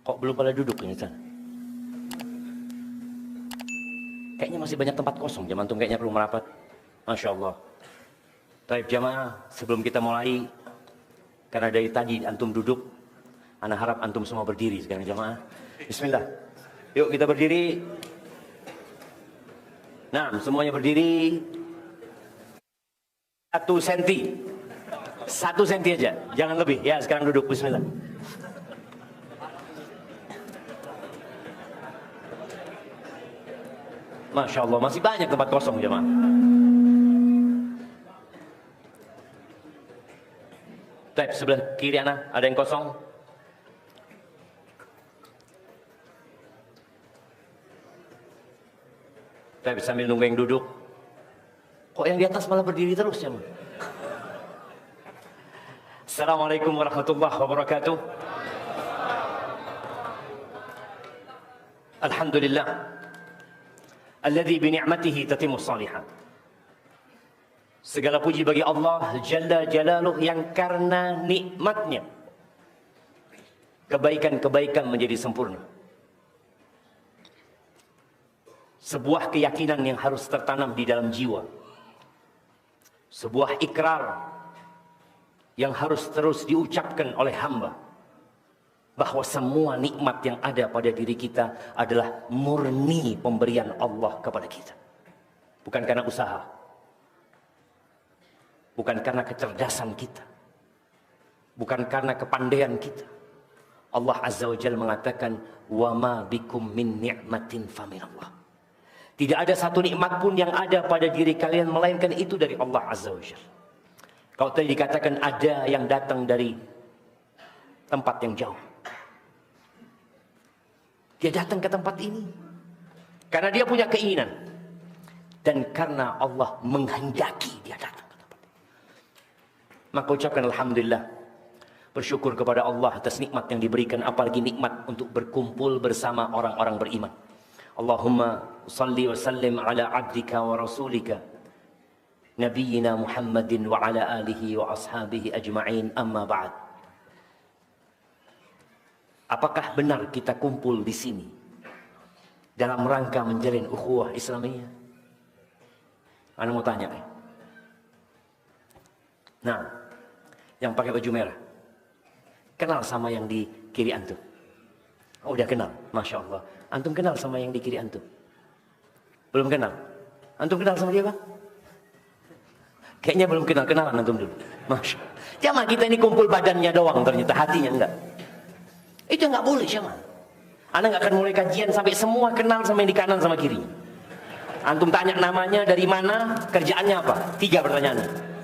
Kok belum pada duduk ini sana? Kayaknya masih banyak tempat kosong. Jam antum kayaknya perlu merapat. Masya Allah. Taib jamaah, sebelum kita mulai, karena dari tadi antum duduk, ana harap antum semua berdiri sekarang jamaah. Bismillah. Yuk kita berdiri. Nah, semuanya berdiri. 1 senti. 1 senti aja, jangan lebih. Ya, sekarang duduk. Bismillah. Masya Allah, masih banyak tempat kosong jemaah. Baik, sebelah kiri ana ada yang kosong. Baik, sambil nunggu yang duduk. Kok yang di atas malah berdiri terus jemaah? Assalamualaikum warahmatullahi wabarakatuh. Alhamdulillah alladzi bi ni'matihi tatimmus shalihat. Segala puji bagi Allah Jalla Jalaluh yang karena nikmatnya kebaikan-kebaikan menjadi sempurna. Sebuah keyakinan yang harus tertanam di dalam jiwa. Sebuah ikrar yang harus terus diucapkan oleh hamba. Bahwa semua nikmat yang ada pada diri kita adalah murni pemberian Allah kepada kita. Bukan karena usaha. Bukan karena kecerdasan kita. Bukan karena kepandaian kita. Allah Azza wa Jalla mengatakan, "Wa ma bikum min ni'matin faminallah." Tidak ada satu nikmat pun yang ada pada diri kalian melainkan itu dari Allah Azza wa Jalla. Kalau tadi dikatakan ada yang datang dari tempat yang jauh. Dia datang ke tempat ini karena dia punya keinginan dan karena Allah menghendaki dia datang ke tempat ini. Maka ucapkan alhamdulillah, bersyukur kepada Allah atas nikmat yang diberikan, apalagi nikmat untuk berkumpul bersama orang-orang beriman. Allahumma salli wa sallim ala abdika wa rasulika Nabiyyina Muhammadin wa ala alihi wa ashabihi ajma'in, amma ba'd. Apakah benar kita kumpul di sini dalam rangka menjalin ukhuwah Islamiyah? Anda mau tanya nih. Nah, yang pakai baju merah, kenal sama yang di kiri antum? Oh, udah kenal, Masya Allah. Antum kenal sama yang di kiri antum? Belum kenal? Antum kenal sama dia, Bang? Kayaknya belum kenal, kenalan antum dulu. Masya Allah. Jamaah kita ini kumpul badannya doang, ternyata hatinya enggak. Itu nggak boleh jemaah. Anda nggak akan mulai kajian sampai semua kenal sama yang di kanan sama kiri. Antum tanya namanya, dari mana, kerjaannya apa? 3 pertanyaan.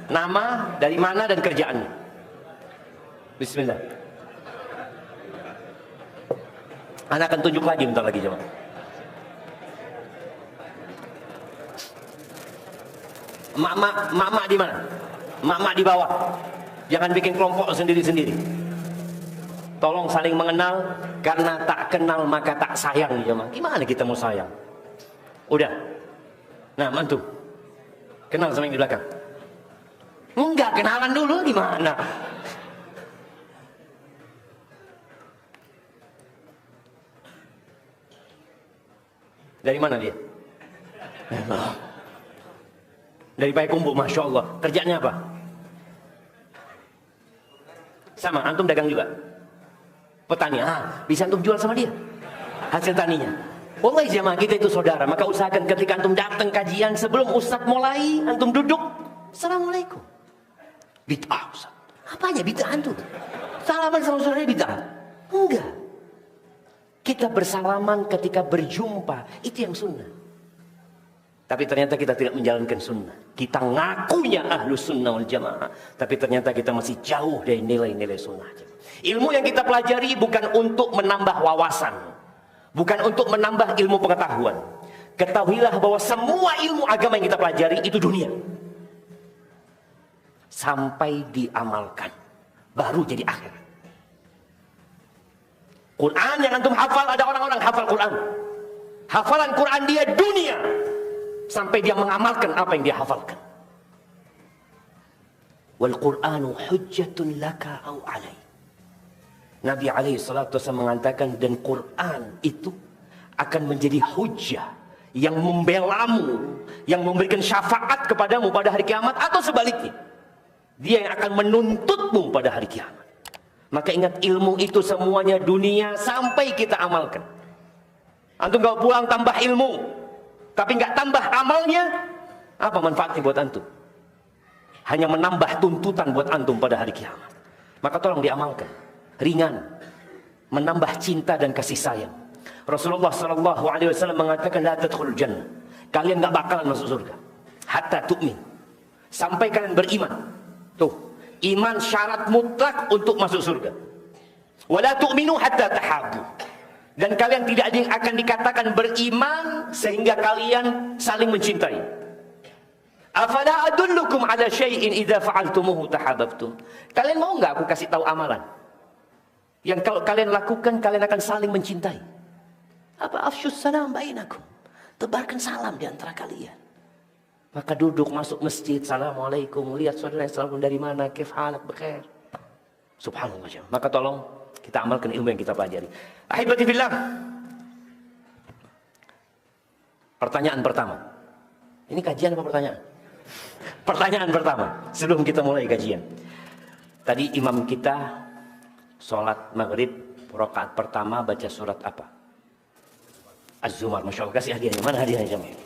Nama, dari mana, dan kerjaannya. Bismillah. Anda akan tunjuk lagi bentar lagi jemaah. Mama di mana? Mama di bawah. Jangan bikin kelompok sendiri-sendiri. Tolong saling mengenal, karena tak kenal maka tak sayang jemaah. Gimana kita mau sayang? Udah. Nah, mantu. Kenal sama yang di belakang? Enggak, kenalan dulu gimana? Dari mana dia? Dari Payakumbuh, Masya Allah. Kerjanya apa? Sama, antum dagang juga? Petani, bisa antum jual sama dia hasil taninya. Wallahi jamaah, kita itu saudara. Maka usahakan ketika antum datang kajian, sebelum ustaz mulai, antum duduk, assalamualaikum. Bid'ah ustaz. Apanya bid'ah antum? Salaman sama saudaranya bid'ah? Enggak. Kita bersalaman ketika berjumpa, itu yang sunnah. Tapi ternyata kita tidak menjalankan sunnah. Kita ngakunya ahlus sunnah wal jamaah, tapi ternyata kita masih jauh dari nilai-nilai sunnah. Ilmu yang kita pelajari bukan untuk menambah wawasan, bukan untuk menambah ilmu pengetahuan. Ketahuilah bahwa semua ilmu agama yang kita pelajari itu dunia. Sampai diamalkan, baru jadi akhirat. Quran yang antum hafal, ada orang-orang hafal Quran. Hafalan Quran dia dunia. Sampai dia mengamalkan apa yang dia hafalkan. Wal Qur'anu hujjatun laka au alaik. Nabi alaihi salatu wasallam mengatakan, dan Quran itu akan menjadi hujjah yang membelamu, yang memberikan syafaat kepadamu pada hari kiamat, atau sebaliknya, dia yang akan menuntutmu pada hari kiamat. Maka ingat, ilmu itu semuanya dunia sampai kita amalkan. Antum kalau pulang tambah ilmu, tapi nggak tambah amalnya, apa manfaatnya buat antum? Hanya menambah tuntutan buat antum pada hari kiamat. Maka tolong diamalkan, ringan, menambah cinta dan kasih sayang. Rasulullah SAW mengatakan, la tadkhulul jannah, kalian nggak bakalan masuk surga hatta tu'min, sampai kalian beriman. Tuh, iman syarat mutlak untuk masuk surga. Wala tu'minu hatta tahabbu, dan kalian tidak akan dikatakan beriman sehingga kalian saling mencintai. Afala adullukum ala syai'in idza fa'altumuhu tahabbtum. Kalian mau nggak aku kasih tahu amalan yang kalau kalian lakukan kalian akan saling mencintai? Apa? Afsyus salam bainakum, tebarkan salam di antara kalian. Maka duduk masuk masjid, assalamualaikum, lihat saudara assalamualaikum dari mana, kif halak, bekhair. Subhanallah. Maka tolong kita amalkan ilmu yang kita pelajari. Ahibati fillah. Pertanyaan pertama. Ini kajian apa pertanyaan? Pertanyaan pertama sebelum kita mulai kajian. Tadi imam kita sholat maghrib rakaat pertama baca surat apa? Az-Zumar. Masya Allah. Kasih hadiahnya. Mana hadiahnya jemaah?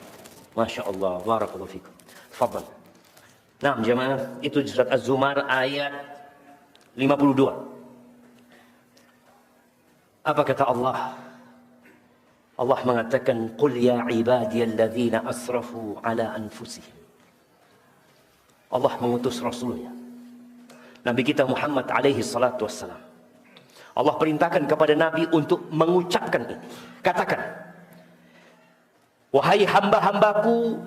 Masya Allah. Barakallahu fikum. Fadal. Nah jemaah, itu surat Az-Zumar ayat 52. Apa kata Allah? Allah mengatakan, qul ya ibadiyalladzina asrafu ala anfusihim. Allah mengutus Rasulnya, Nabi kita Muhammad alaihi salatu wassalam. Allah perintahkan kepada Nabi untuk mengucapkan ini. Katakan, wahai hamba-hambaku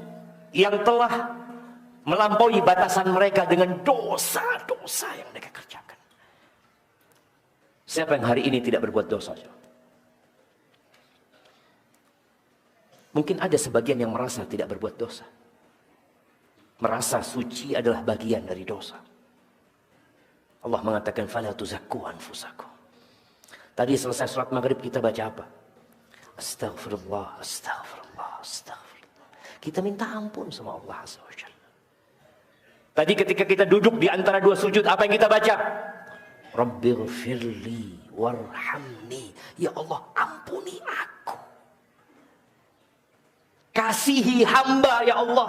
yang telah melampaui batasan mereka dengan dosa-dosa yang mereka kerjakan. Siapa yang hari ini tidak berbuat dosa? Mungkin ada sebagian yang merasa tidak berbuat dosa, merasa suci adalah bagian dari dosa. Allah mengatakan, fala tuzakku anfusakum. Tadi selesai surat maghrib kita baca apa? Astaghfirullah, astaghfirullah, astaghfirullah. Kita minta ampun sama Allah Azza wa Jalla. Tadi ketika kita duduk di antara dua sujud, apa yang kita baca? Rabbighfirli warhamni. Ya Allah, ampuni aku. Kasihi hamba ya Allah.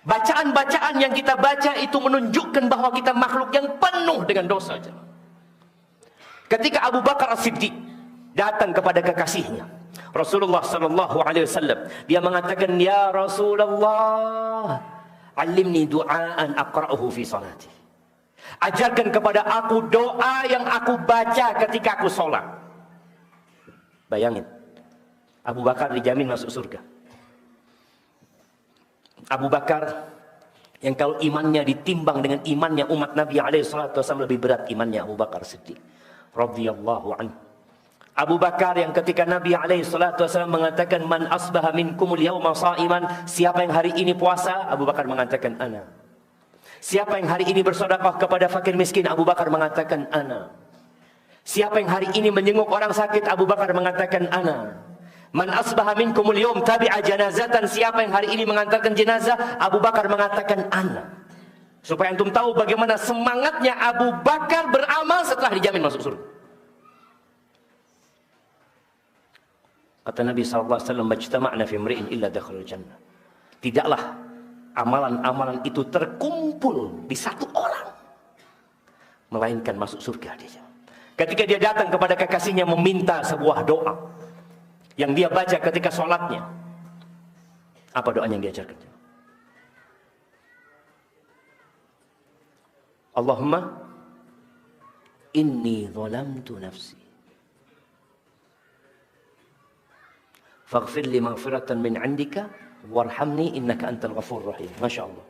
Bacaan-bacaan yang kita baca itu menunjukkan bahwa kita makhluk yang penuh dengan dosa. Ketika Abu Bakar As-Siddiq datang kepada kekasihnya Rasulullah sallallahu alaihi wasallam, dia mengatakan, ya Rasulullah, alimni du'aan aqra'uhu fi salati. Ajarkan kepada aku doa yang aku baca ketika aku sholat. Bayangin, Abu Bakar dijamin masuk surga. Abu Bakar yang kalau imannya ditimbang dengan imannya umat Nabi SAW lebih berat imannya Abu Bakar Siddiq radhiyallahu anhu. Abu Bakar yang ketika Nabi SAW mengatakan, man asbaha minkumul yawma sa'iman, siapa yang hari ini puasa? Abu Bakar mengatakan, ana. Siapa yang hari ini bersedekah kepada fakir miskin? Abu Bakar mengatakan, ana. Siapa yang hari ini menjenguk orang sakit? Abu Bakar mengatakan, ana. Man asbaha minkumul yawm tabi'a janazatan, siapa yang hari ini mengantarkan jenazah? Abu Bakar mengatakan, ana. Supaya antum tahu bagaimana semangatnya Abu Bakar beramal setelah dijamin masuk surga. Kata Nabi SAW, majtama'na fi imri'in illa dakhalal jannah. Tidaklah amalan-amalan itu terkumpul di satu orang, melainkan masuk surga dia. Ketika dia datang kepada kekasihnya meminta sebuah doa yang dia baca ketika sholatnya, apa doanya yang diajarkan? Allahumma inni zalamtu nafsi faghfir li maghfiratan min 'indika warhamni innaka antal ghafurur rahim. Masya Allah.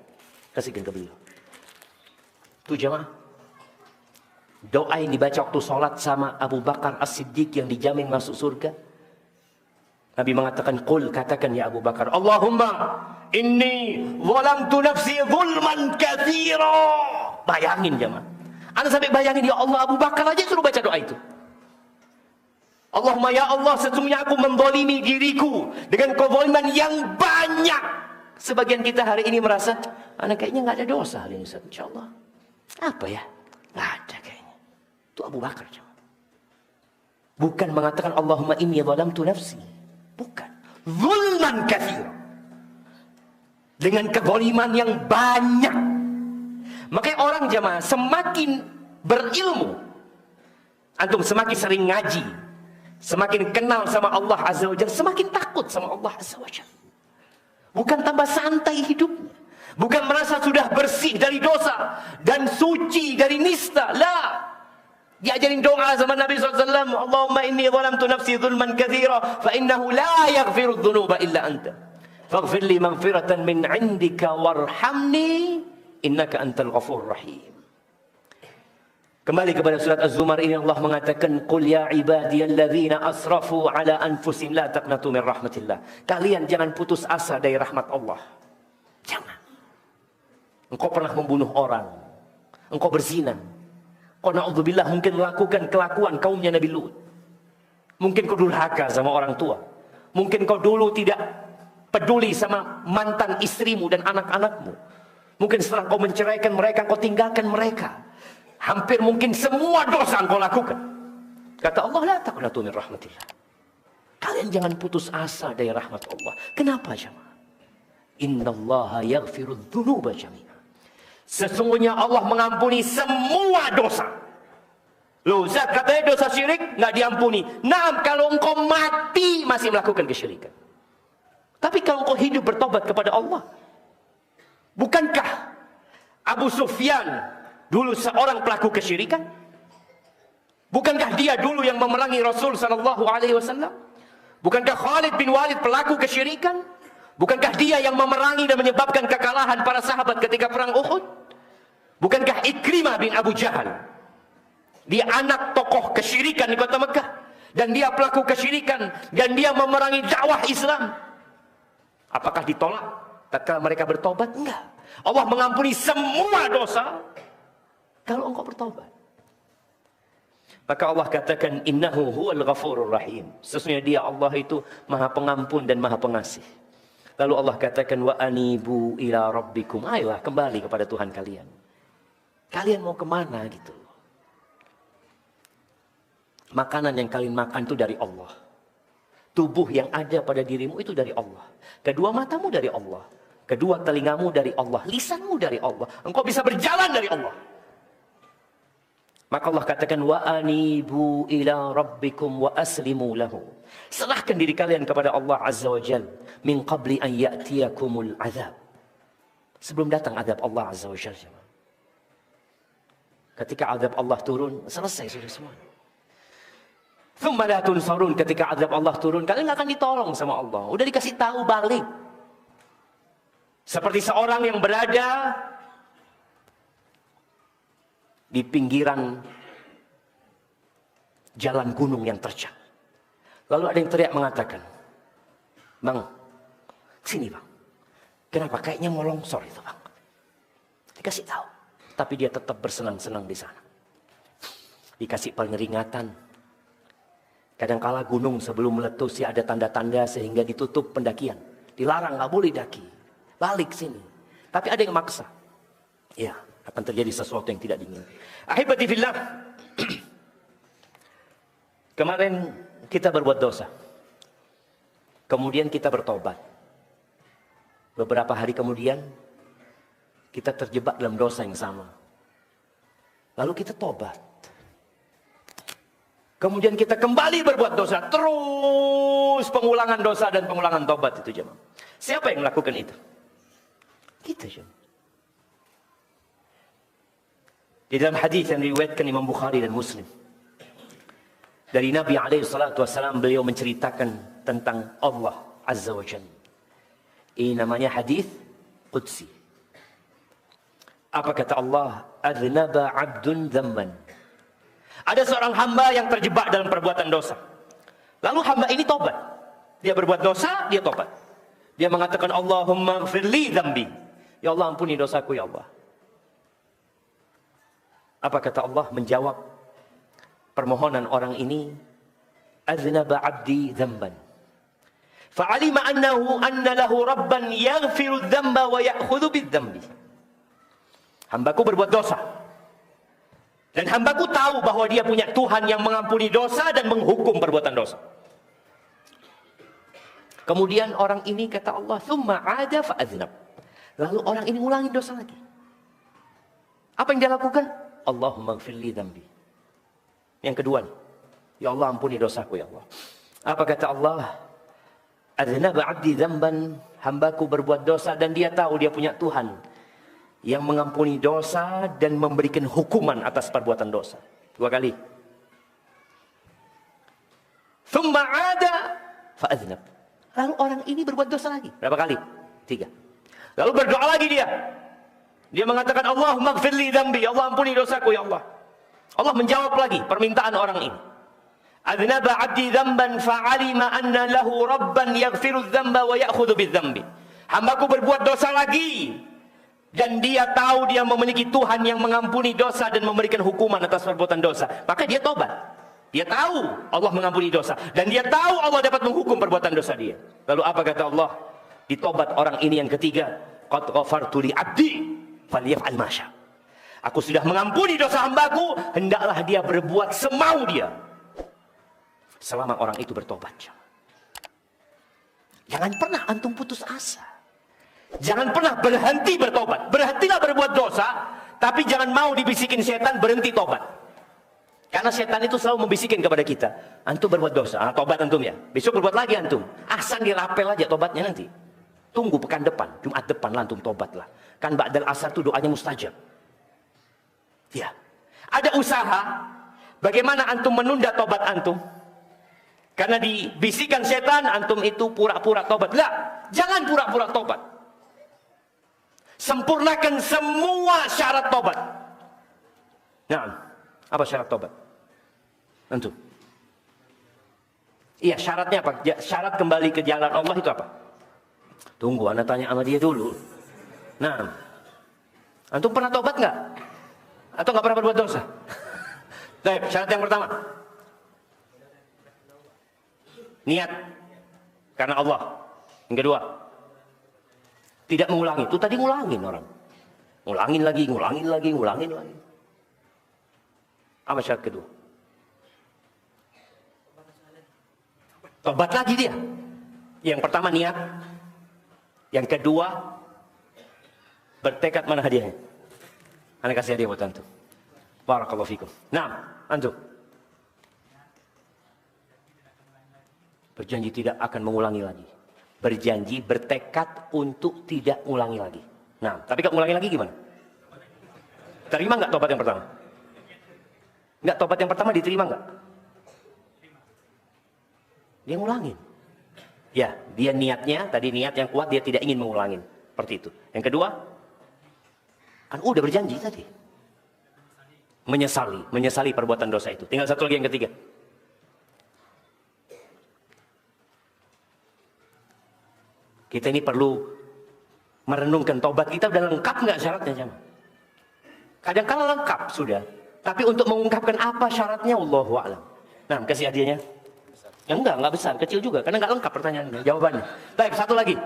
Kasihkan ke beliau. Itu jemaah, doa yang dibaca waktu sholat sama Abu Bakar As-Siddiq yang dijamin masuk surga. Nabi mengatakan, qul, katakan ya Abu Bakar, Allahumma inni zalamtu nafsi zulman katsira. Bayangin jemaah, Anda sampai bayangin, ya Allah, Abu Bakar aja suruh baca doa itu. Allahumma ya Allah, sesungguhnya aku menzalimi diriku dengan kezaliman yang banyak. Sebagian kita hari ini merasa, anak kayaknya nggak ada dosa hari ini, insyaallah. Apa ya? Nggak ada kayaknya. Itu Abu Bakar. Bukan mengatakan Allahumma inni zalamtu nafsi. Bukan. Zulman katsir. Dengan kezaliman yang banyak. Makanya orang jamaah semakin berilmu, antum semakin sering ngaji, semakin kenal sama Allah Azza wa Jalla, semakin takut sama Allah Azza wa Jalla. Bukan tambah santai hidupnya, bukan merasa sudah bersih dari dosa dan suci dari nista. La, diajarin doa sama Nabi SAW. Allahumma inni zalamtu nafsi zulman katsira fa innahu la yaghfiru dzunuba illa anta faghfir li maghfiratan min 'indika warhamni innaka antal ghafurur rahim. Kembali kepada surat Az-Zumar ini, Allah mengatakan, qul ya ibadiyalladzina asrafu ala anfusihim la taqnatu min rahmatillah. Kalian jangan putus asa dari rahmat Allah. Jangan. Engkau pernah membunuh orang, engkau berzina, engkau na'udzubillah mungkin melakukan kelakuan kaumnya Nabi Lut. Mungkin kau durhaka sama orang tua. Mungkin kau dulu tidak peduli sama mantan istrimu dan anak-anakmu. Mungkin setelah kau menceraikan mereka, kau tinggalkan mereka. Hampir mungkin semua dosa engkau lakukan. Kata Allah, la taqnatu min rahmatillah. Kalian jangan putus asa dari rahmat Allah. Kenapa jemaah? Innallaha yaghfiru dzunuba jami'a. Sesungguhnya Allah mengampuni semua dosa. Loh, Zat katanya dosa syirik nggak diampuni. Nah, kalau engkau mati masih melakukan kesyirikan. Tapi kalau engkau hidup bertobat kepada Allah, bukankah Abu Sufyan dulu seorang pelaku kesyirikan? Bukankah dia dulu yang memerangi Rasul sallallahu alaihi wasallam? Bukankah Khalid bin Walid pelaku kesyirikan? Bukankah dia yang memerangi dan menyebabkan kekalahan para sahabat ketika perang Uhud? Bukankah Ikrimah bin Abu Jahal, dia anak tokoh kesyirikan di kota Mekah, dan dia pelaku kesyirikan, dan dia memerangi dakwah Islam? Apakah ditolak tatkala mereka bertobat? Enggak. Allah mengampuni semua dosa kalau engkau bertobat. Maka Allah katakan, innahu huwal ghafurur rahim. Sesungguhnya dia Allah itu maha pengampun dan maha pengasih. Lalu Allah katakan, wa anibu ila rabbikum. Ayolah kembali kepada Tuhan kalian. Kalian mau kemana gitu? Makanan yang kalian makan itu dari Allah. Tubuh yang ada pada dirimu itu dari Allah. Kedua matamu dari Allah. Kedua telingamu dari Allah. Lisanmu dari Allah. Engkau bisa berjalan dari Allah. Maka Allah katakan, wa anibu ila rabbikum wa aslimu lahu. Serahkan diri kalian kepada Allah Azza wa Jal. Min qabli an ya'tiyakumul azab. Sebelum datang azab Allah Azza wa Jal. Ketika azab Allah turun, selesai sudah semua. Thumma la tunsarun, ketika azab Allah turun, kalian akan ditolong sama Allah. Udah dikasih tahu balik. Seperti seorang yang berada di pinggiran jalan gunung yang terjal. Lalu ada yang teriak mengatakan, bang, sini bang. Kenapa? Kayaknya mau longsor itu bang. Dikasih tahu. Tapi dia tetap bersenang-senang di sana. Dikasih peringatan. Kadangkala gunung sebelum meletus ya ada tanda-tanda sehingga ditutup pendakian. Dilarang, nggak boleh daki. Balik sini. Tapi ada yang maksa. Ya, akan terjadi sesuatu yang tidak diinginkan. Ahibati fillah. Kemarin kita berbuat dosa. Kemudian kita bertobat. Beberapa hari kemudian kita terjebak dalam dosa yang sama. Lalu kita tobat. Kemudian kita kembali berbuat dosa. Terus pengulangan dosa dan pengulangan tobat itu jemaah. Siapa yang melakukan itu? Kita jemaah. Di dalam hadis yang diriwayatkan Imam Bukhari dan Muslim. Dari Nabi SAW beliau menceritakan tentang Allah Azza wa Jalla. Ini namanya hadis Qudsi. Apa kata Allah? Adnaba abdun dhamman. Ada seorang hamba yang terjebak dalam perbuatan dosa. Lalu hamba ini tobat. Dia berbuat dosa, dia tobat. Dia mengatakan, Allahumma gfirli dhambi. Ya Allah, ampuni dosaku ya Allah. Apa kata Allah menjawab permohonan orang ini? Aznaba 'abdi dzamban. Fa'alima anna lahu rabban yaghfiru dzamba wa ya'khudhu bidzambi. Hambaku berbuat dosa. Dan hambaku tahu bahwa dia punya Tuhan yang mengampuni dosa dan menghukum perbuatan dosa. Kemudian orang ini kata Allah, "Tsumma 'ada fa'adznab." Lalu orang ini ulangi dosa lagi. Apa yang dia lakukan? Allahumma ighfirli dzambi. Yang kedua nih, ya Allah ampuni dosaku ya Allah. Apa kata Allah? Adznaba 'abdi dzamban, hambaku berbuat dosa dan dia tahu dia punya Tuhan yang mengampuni dosa dan memberikan hukuman atas perbuatan dosa. 2 kali. Tsumma 'ada fa'adznab. Lalu orang ini berbuat dosa lagi. Berapa kali? 3. Lalu berdoa lagi dia. Dia mengatakan, Allahumma ighfirli dzambi, Allah ampuni dosaku ya Allah. Allah menjawab lagi permintaan orang ini. Adznaba 'abdi dzamban fa'alima anna lahu rabban yaghfiru dzamba wa ya'khudhu bidzambi. Hambaku berbuat dosa lagi dan dia tahu dia memiliki Tuhan yang mengampuni dosa dan memberikan hukuman atas perbuatan dosa. Maka dia tobat. Dia tahu Allah mengampuni dosa dan dia tahu Allah dapat menghukum perbuatan dosa dia. Lalu apa kata Allah? Ditobat orang ini yang ketiga, qad ghafartu li 'abdi falyaf'al ma syaa. Aku sudah mengampuni dosa hambaku, hendaklah dia berbuat semau dia. Selama orang itu bertobat. Jangan pernah antum putus asa. Jangan pernah berhenti bertobat. Berhentilah berbuat dosa, tapi jangan mau dibisikin setan berhenti tobat. Karena setan itu selalu membisikkan kepada kita, antum berbuat dosa, tobat antum ya. Besok berbuat lagi antum. Asal dirapel aja tobatnya nanti. Tunggu pekan depan, Jumat depan lah antum tobatlah. Kan ba'dal asar itu doanya mustajab. Ya. Ada usaha bagaimana antum menunda tobat antum. Karena dibisikan setan antum itu pura-pura tobat. Lah, jangan pura-pura tobat. Sempurnakan semua syarat tobat. Nah, apa syarat tobat? Antum. Iya, syaratnya apa? Syarat kembali ke jalan Allah itu apa? Tunggu, anda tanya sama dia dulu. Nah, antum pernah tobat nggak? Atau nggak pernah berbuat dosa? Baik, syarat yang pertama. Niat karena Allah. Yang kedua, tidak mengulangi. Itu tadi ngulangin orang. Ngulangin lagi, ngulangin lagi, ngulangin lagi. Apa syarat kedua? Tobat lagi dia. Yang pertama niat. Yang kedua, bertekad mana hadiahnya. Anda kasih hadiah buat antum. Barakallahu fikum. Nah, antum. Berjanji tidak akan mengulangi lagi. Berjanji, bertekad untuk tidak mengulangi lagi. Nah, tapi kalau mengulangi lagi gimana? Terima nggak tobat yang pertama? Nggak, tobat yang pertama diterima nggak? Dia ngulangin. Ya, dia niatnya, tadi niat yang kuat, dia tidak ingin mengulangin. Seperti itu. Yang kedua, kan udah berjanji tadi. Menyesali perbuatan dosa itu. Tinggal satu lagi yang ketiga. Kita ini perlu merenungkan tobat kita udah lengkap nggak syaratnya, jemaah? Kadang-kadang lengkap sudah. Tapi untuk mengungkapkan apa syaratnya, Allahu a'lam. Nah, kasih hadiahnya. Ya enggak besar, kecil juga. Karena enggak lengkap pertanyaannya, jawabannya. Baik, satu lagi.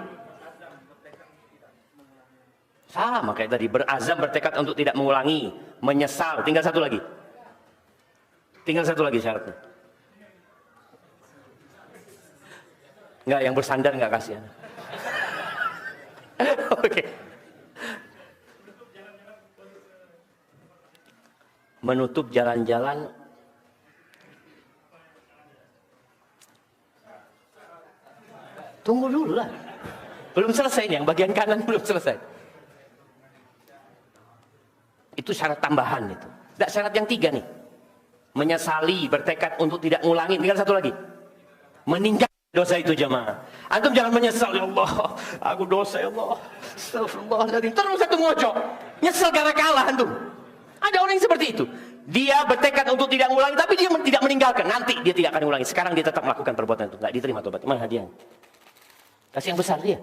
Sama kayak tadi, berazam, bertekad untuk tidak mengulangi. Menyesal, tinggal satu lagi. Tinggal satu lagi syaratnya. Enggak, yang bersandar enggak kasihan. Oke. Menutup jalan-jalan tunggu dulu lah, belum selesai nih, yang bagian kanan belum selesai. Itu syarat tambahan itu. Tidak, syarat yang 3 nih, menyesali, bertekad untuk tidak ngulangi. Tinggal satu lagi, meninggal dosa itu, jemaah. Antum jangan menyesal, ya Allah, aku dosa ya Allah, astagfirullahaladzim, terus satu ngocok, nyesel karena kalah antum. Ada orang yang seperti itu. Dia bertekad untuk tidak mengulangi, tapi dia tidak meninggalkan. Nanti dia tidak akan ulangi. Sekarang dia tetap melakukan perbuatan itu. Nggak diterima tobat. Mana hadiah? Kasih yang besar dia.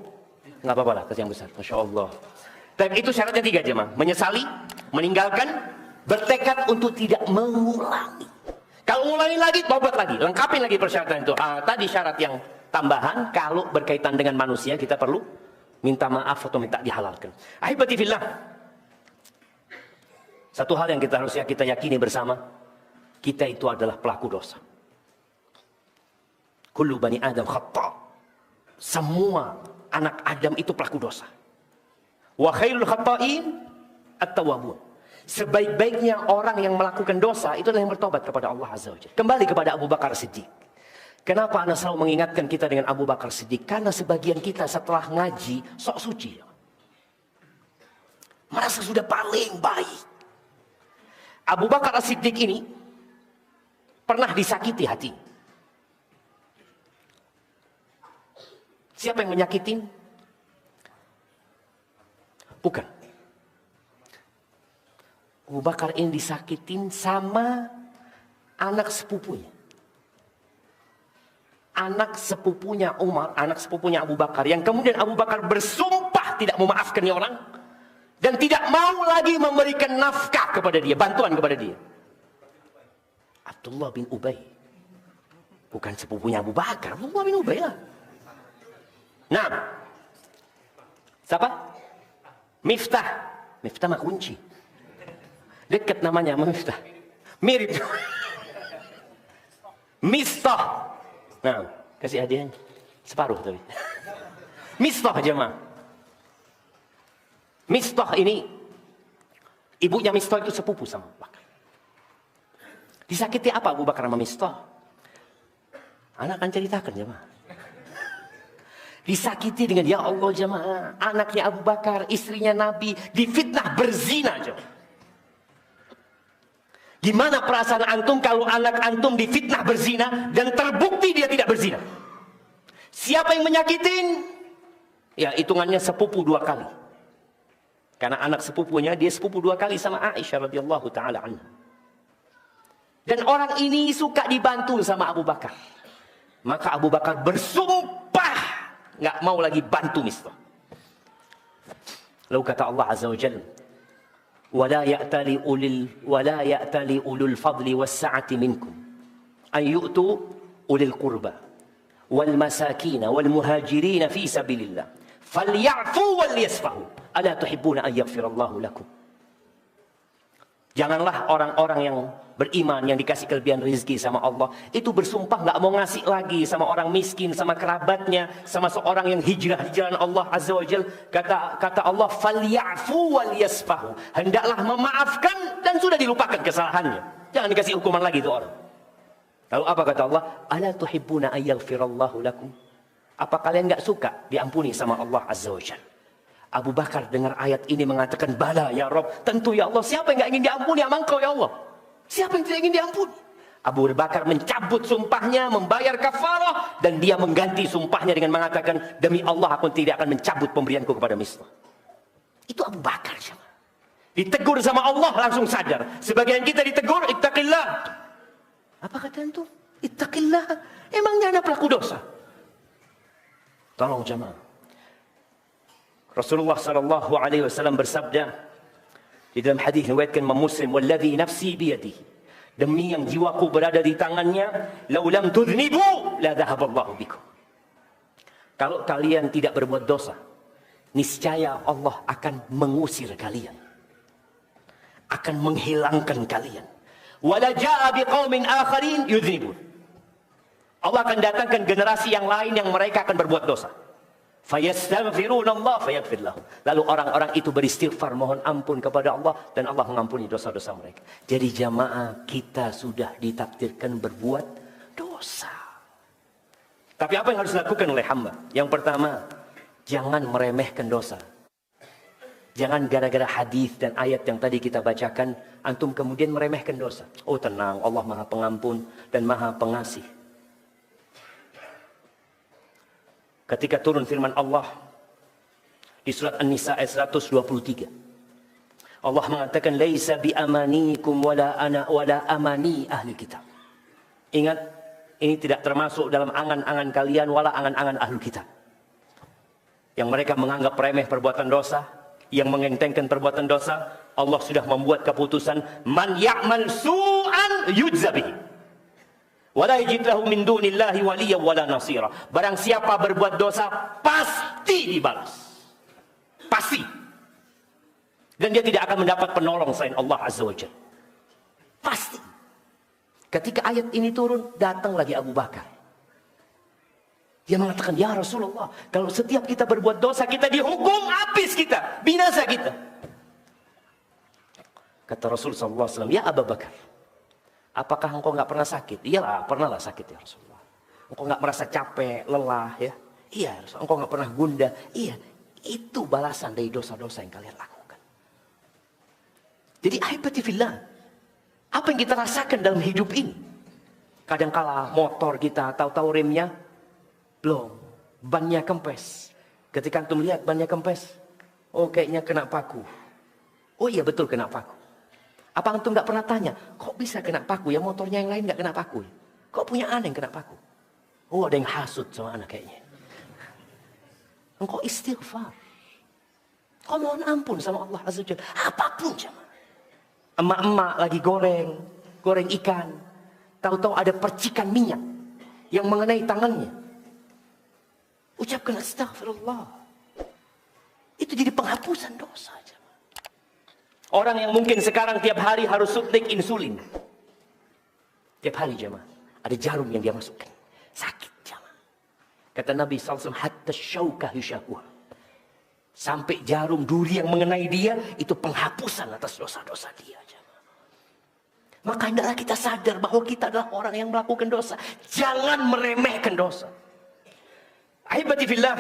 Nggak apa-apa lah, kasih yang besar. Masya Allah. Dan itu syaratnya 3, jemaah. Menyesali, meninggalkan, Bertekad untuk tidak mengulangi. Kalau ngulangi lagi, tobat lagi, lengkapin lagi persyaratan itu. Tadi syarat yang tambahan, kalau berkaitan dengan manusia kita perlu minta maaf atau minta dihalalkan. Ahibati fillah. Satu hal yang kita harusnya kita yakini bersama, kita itu adalah pelaku dosa. Kullu bani Adam khata'. Semua anak Adam itu pelaku dosa. Wa khairul khata'in at-tawwabun. Sebaik-baiknya orang yang melakukan dosa itu adalah yang bertobat kepada Allah Azza wa Jalla. Kembali kepada Abu Bakar Siddiq. Kenapa Anda selalu mengingatkan kita dengan Abu Bakar Siddiq? Karena sebagian kita setelah ngaji sok suci, merasa sudah paling baik. Abu Bakar Siddiq ini pernah disakiti hati. Siapa yang menyakitin? Bukan. Abu Bakar ini disakitin sama anak sepupunya. Anak sepupunya Umar, anak sepupunya Abu Bakar. Yang kemudian Abu Bakar bersumpah tidak memaafkan orang. Dan tidak mau lagi memberikan nafkah kepada dia, bantuan kepada dia. Abdullah bin Ubay. Bukan sepupunya Abu Bakar, Abdullah bin Ubay lah. Nah, siapa? Miftah. Miftah mah kunci. Dekat namanya sama Miftah. Mirip. Mistah. Nah, kasih hadiahnya. Separuh tapi. Mistah jemaah. Mistah ini, ibunya Mistah itu sepupu sama Abu Bakar. Disakiti apa Abu Bakar sama Mistah? Anak akan ceritakan jemaah. Disakiti dengan ya Allah jemaah, anaknya Abu Bakar, istrinya Nabi, difitnah berzina jemaah. Gimana perasaan antum kalau anak antum difitnah berzina dan terbukti dia tidak berzina? Siapa yang menyakitin? Ya hitungannya sepupu 2 kali. Karena anak sepupunya dia sepupu 2 kali sama Aisyah radhiyallahu taala anha. Dan orang ini suka dibantu sama Abu Bakar. Maka Abu Bakar bersumpah nggak mau lagi bantu Mistah. Lalu kata Allah Azza wa Jalla, ولا يأتل أولو الفضل والسعة منكم أن يؤتوا أولي القربى والمساكين والمهاجرين في سبيل الله فليعفوا وليصفحوا ألا تحبون أن يغفر الله لكم. Janganlah orang-orang yang beriman, yang dikasih kelebihan rezeki sama Allah, itu bersumpah nggak mau ngasih lagi sama orang miskin, sama kerabatnya, sama seorang yang hijrah di jalan Allah Azza wa Jalla. Kata Allah, "Falyafu wal yasfahu." Hendaklah memaafkan dan sudah dilupakan kesalahannya. Jangan dikasih hukuman lagi itu orang. Lalu apa kata Allah? "Ala tuhibbuna ay yaghfirallahu lakum?" Apa kalian nggak suka diampuni sama Allah Azza wa Jalla? Abu Bakar dengar ayat ini mengatakan, bala ya Rob, tentu ya Allah. Siapa yang nggak ingin diampuni sama Engkau ya Allah? Siapa yang tidak ingin diampuni? Abu Bakar mencabut sumpahnya, membayar kafarah, dan dia mengganti sumpahnya dengan mengatakan, demi Allah aku tidak akan mencabut pemberianku kepada Mistah. Itu Abu Bakar. Ditegur sama Allah langsung sadar. Sebagian kita ditegur, ittaqillah. Apa kata itu? Ittaqillah. Emangnya ada pelaku dosa? Tolong jemaah. Rasulullah sallallahu alaihi wasallam bersabda di dalam hadis riwayatkan Imam Muslim, "Walladzi nafsi biyadihi." Demi yang jiwaku berada di tangannya, "Lau lam tudhnibu la dhahaballahu bikum." Kalau kalian tidak berbuat dosa, niscaya Allah akan mengusir kalian. Akan menghilangkan kalian. Wala jaa biqaumin akharin yudhnibun. Allah akan datangkan generasi yang lain yang mereka akan berbuat dosa. Fayastaghfirunallah fayaghfir lahum. Lalu orang-orang itu beristighfar, mohon ampun kepada Allah, dan Allah mengampuni dosa-dosa mereka. Jadi jamaah, kita sudah ditakdirkan berbuat dosa. Tapi apa yang harus dilakukan oleh hamba? Yang pertama, jangan meremehkan dosa. Jangan gara-gara hadis dan ayat yang tadi kita bacakan, antum kemudian meremehkan dosa. Oh tenang, Allah Maha Pengampun dan Maha Pengasih. Ketika turun firman Allah di surat An-Nisa ayat 123. Allah mengatakan, "Laisa bi amanikum wala amani ahli kitab." Ingat, ini tidak termasuk dalam angan-angan kalian wala angan-angan ahli kitab. Yang mereka menganggap remeh perbuatan dosa, yang mengentengkan perbuatan dosa, Allah sudah membuat keputusan, man ya'mal su'an yujza bihi wa la yajid lahu min dunillahi waliyyan wala nasira. Barang siapa berbuat dosa pasti dibalas. Pasti. Dan dia tidak akan mendapat penolong selain Allah Azza wa Jalla. Pasti. Ketika ayat ini turun, datang lagi Abu Bakar. Dia mengatakan, ya Rasulullah, kalau setiap kita berbuat dosa, kita dihukum, habis kita, binasa kita. Kata Rasul SAW, ya Abu Bakar, apakah engkau nggak pernah sakit? Iyalah, pernah lah sakit ya Rasulullah. Engkau nggak merasa capek, lelah ya? Iya, Rasulullah. Engkau nggak pernah gundah? Iya, itu balasan dari dosa-dosa yang kalian lakukan. Jadi ahibati fillah, apa yang kita rasakan dalam hidup ini? Kadangkala motor kita, tahu-tahu remnya belum, bannya kempes. Ketika antum lihat bannya kempes, oh kayaknya kena paku. Oh iya betul kena paku. Apa antum nggak pernah tanya, kok bisa kena paku ya, motornya yang lain nggak kena paku? Kok punya anak yang kena paku? Oh ada yang hasut sama anak kayaknya. Engkau istighfar, kau mohon ampun sama Allah Azza wa Jalla. Apapun jemaah. Emak-emak lagi goreng ikan, tahu-tahu ada percikan minyak yang mengenai tangannya. Ucapkan astagfirullah. Itu jadi penghapusan dosa. Orang yang mungkin sekarang tiap hari harus suntik insulin. Tiap hari jemaah. Ada jarum yang dia masukkan. Sakit jemaah. Kata Nabi SAW, hatta syaukah yusyakuha. Sampai jarum duri yang mengenai dia, itu penghapusan atas dosa-dosa dia jemaah. Maka hendaklah kita sadar bahwa kita adalah orang yang melakukan dosa. Jangan meremehkan dosa. Ahibati fillah,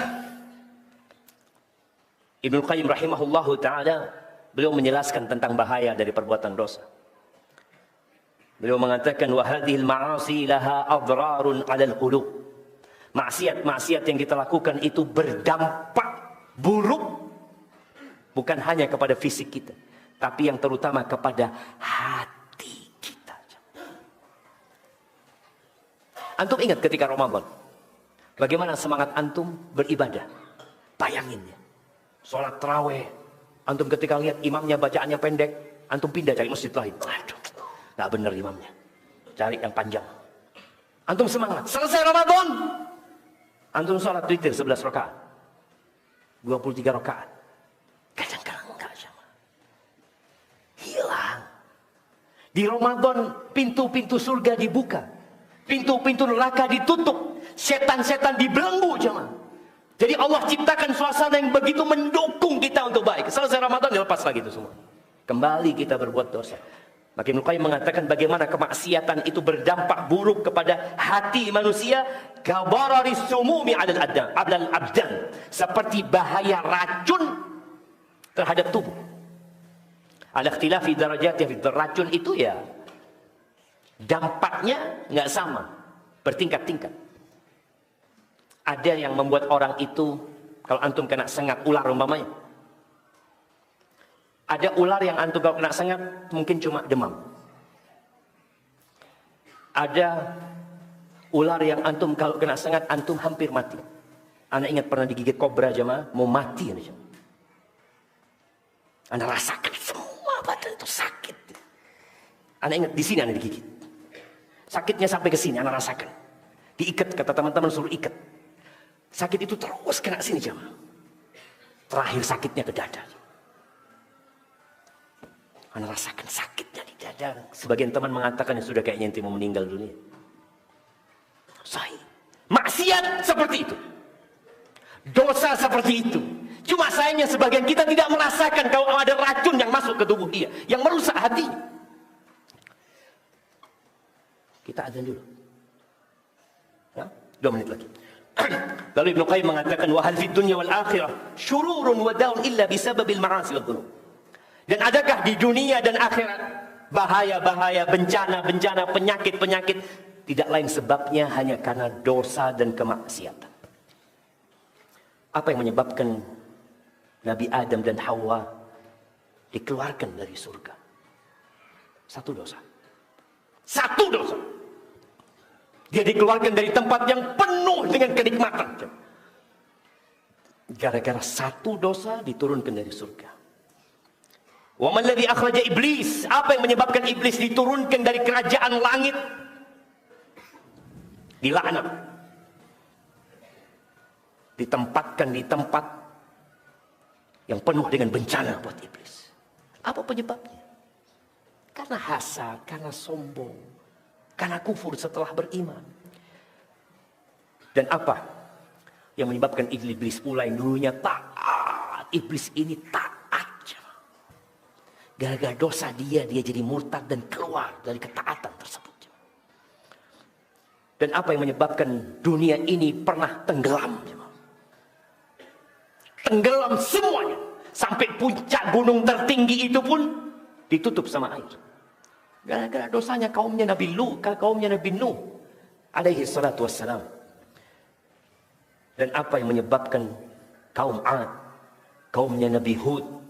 Ibnu Qayyim rahimahullahu ta'ala, beliau menjelaskan tentang bahaya dari perbuatan dosa. Beliau mengatakan, wa hadhil ma'asi laha adrarun 'alal qulub. Maksiat-maksiat yang kita lakukan itu berdampak buruk bukan hanya kepada fisik kita, tapi yang terutama kepada hati kita. Antum ingat ketika Ramadan, bagaimana semangat antum beribadah? Bayangin ya, sholat tarawih, antum ketika lihat imamnya bacaannya pendek, antum pindah cari masjid lain. Aduh, nggak bener imamnya, cari yang panjang. Antum semangat, selesai Ramadan, antum sholat witir 11 rakaat, 23 rakaat. Kadang-kadang enggak sama, hilang. Di Ramadan pintu-pintu surga dibuka, pintu-pintu neraka ditutup, setan-setan dibelenggu jemaah. Jadi Allah ciptakan suasana yang begitu mendukung kita untuk baik. Selesai Ramadan dilepas lagi itu semua. Kembali kita berbuat dosa. Maka Ibnu Qayyim mengatakan bagaimana kemaksiatan itu berdampak buruk kepada hati manusia. Kabararis sumumi 'alal abdan. Seperti bahaya racun terhadap tubuh. Ala ikhtilafi darajatihi. Racun itu ya dampaknya nggak sama, bertingkat-tingkat. Ada yang membuat orang itu, kalau antum kena sengat ular umpamanya, ada ular yang antum kalau kena sengat mungkin cuma demam. Ada ular yang antum kalau kena sengat antum hampir mati. Anda ingat pernah digigit kobra jemaah, mau mati Anda. Anda rasakan semua badan itu sakit. Anda ingat di sini Anda digigit. Sakitnya sampai ke sini Anda rasakan. Diikat, kata teman-teman suruh ikat. Sakit itu terus kena sini jemaah. Terakhir sakitnya ke dada. Anda rasakan sakitnya di dada. Sebagian teman mengatakan ya sudah kayaknya nanti mau meninggal dunia. Sahih. Maksiat seperti itu. Dosa seperti itu. Cuma sayangnya sebagian kita tidak merasakan kalau ada racun yang masuk ke tubuh dia, yang merusak hatinya. Kita azan dulu. Ya, 2 menit lagi. Lalu Ibnu Qayyim mengatakan wa hal fid dunya wal akhirah syururun wa daun illa bisababil ma'asi wad dhunub. Dan adakah di dunia dan akhirat bahaya-bahaya, bencana-bencana, penyakit-penyakit tidak lain sebabnya hanya karena dosa dan kemaksiatan. Apa yang menyebabkan Nabi Adam dan Hawa dikeluarkan dari surga? Satu dosa. Satu dosa. Dia dikeluarkan dari tempat yang penuh dengan kenikmatan. Gara-gara satu dosa diturunkan dari surga. Wa man ladzi akhraja iblis? Apa yang menyebabkan iblis diturunkan dari kerajaan langit? Dilaknat. Ditempatkan di tempat yang penuh dengan bencana buat iblis. Apa penyebabnya? Karena hasad, karena sombong, karena kufur setelah beriman. Dan apa yang menyebabkan iblis pula yang dulunya taat? Iblis ini taat. Gara-gara dosa dia jadi murtad dan keluar dari ketaatan tersebut. Dan apa yang menyebabkan dunia ini pernah tenggelam? Tenggelam semuanya. Sampai puncak gunung tertinggi itu pun ditutup sama air. Gara-gara dosanya kaumnya Nabi Nuh alaihi salatu wassalam. Dan apa yang menyebabkan kaum Ad, kaumnya Nabi Hud,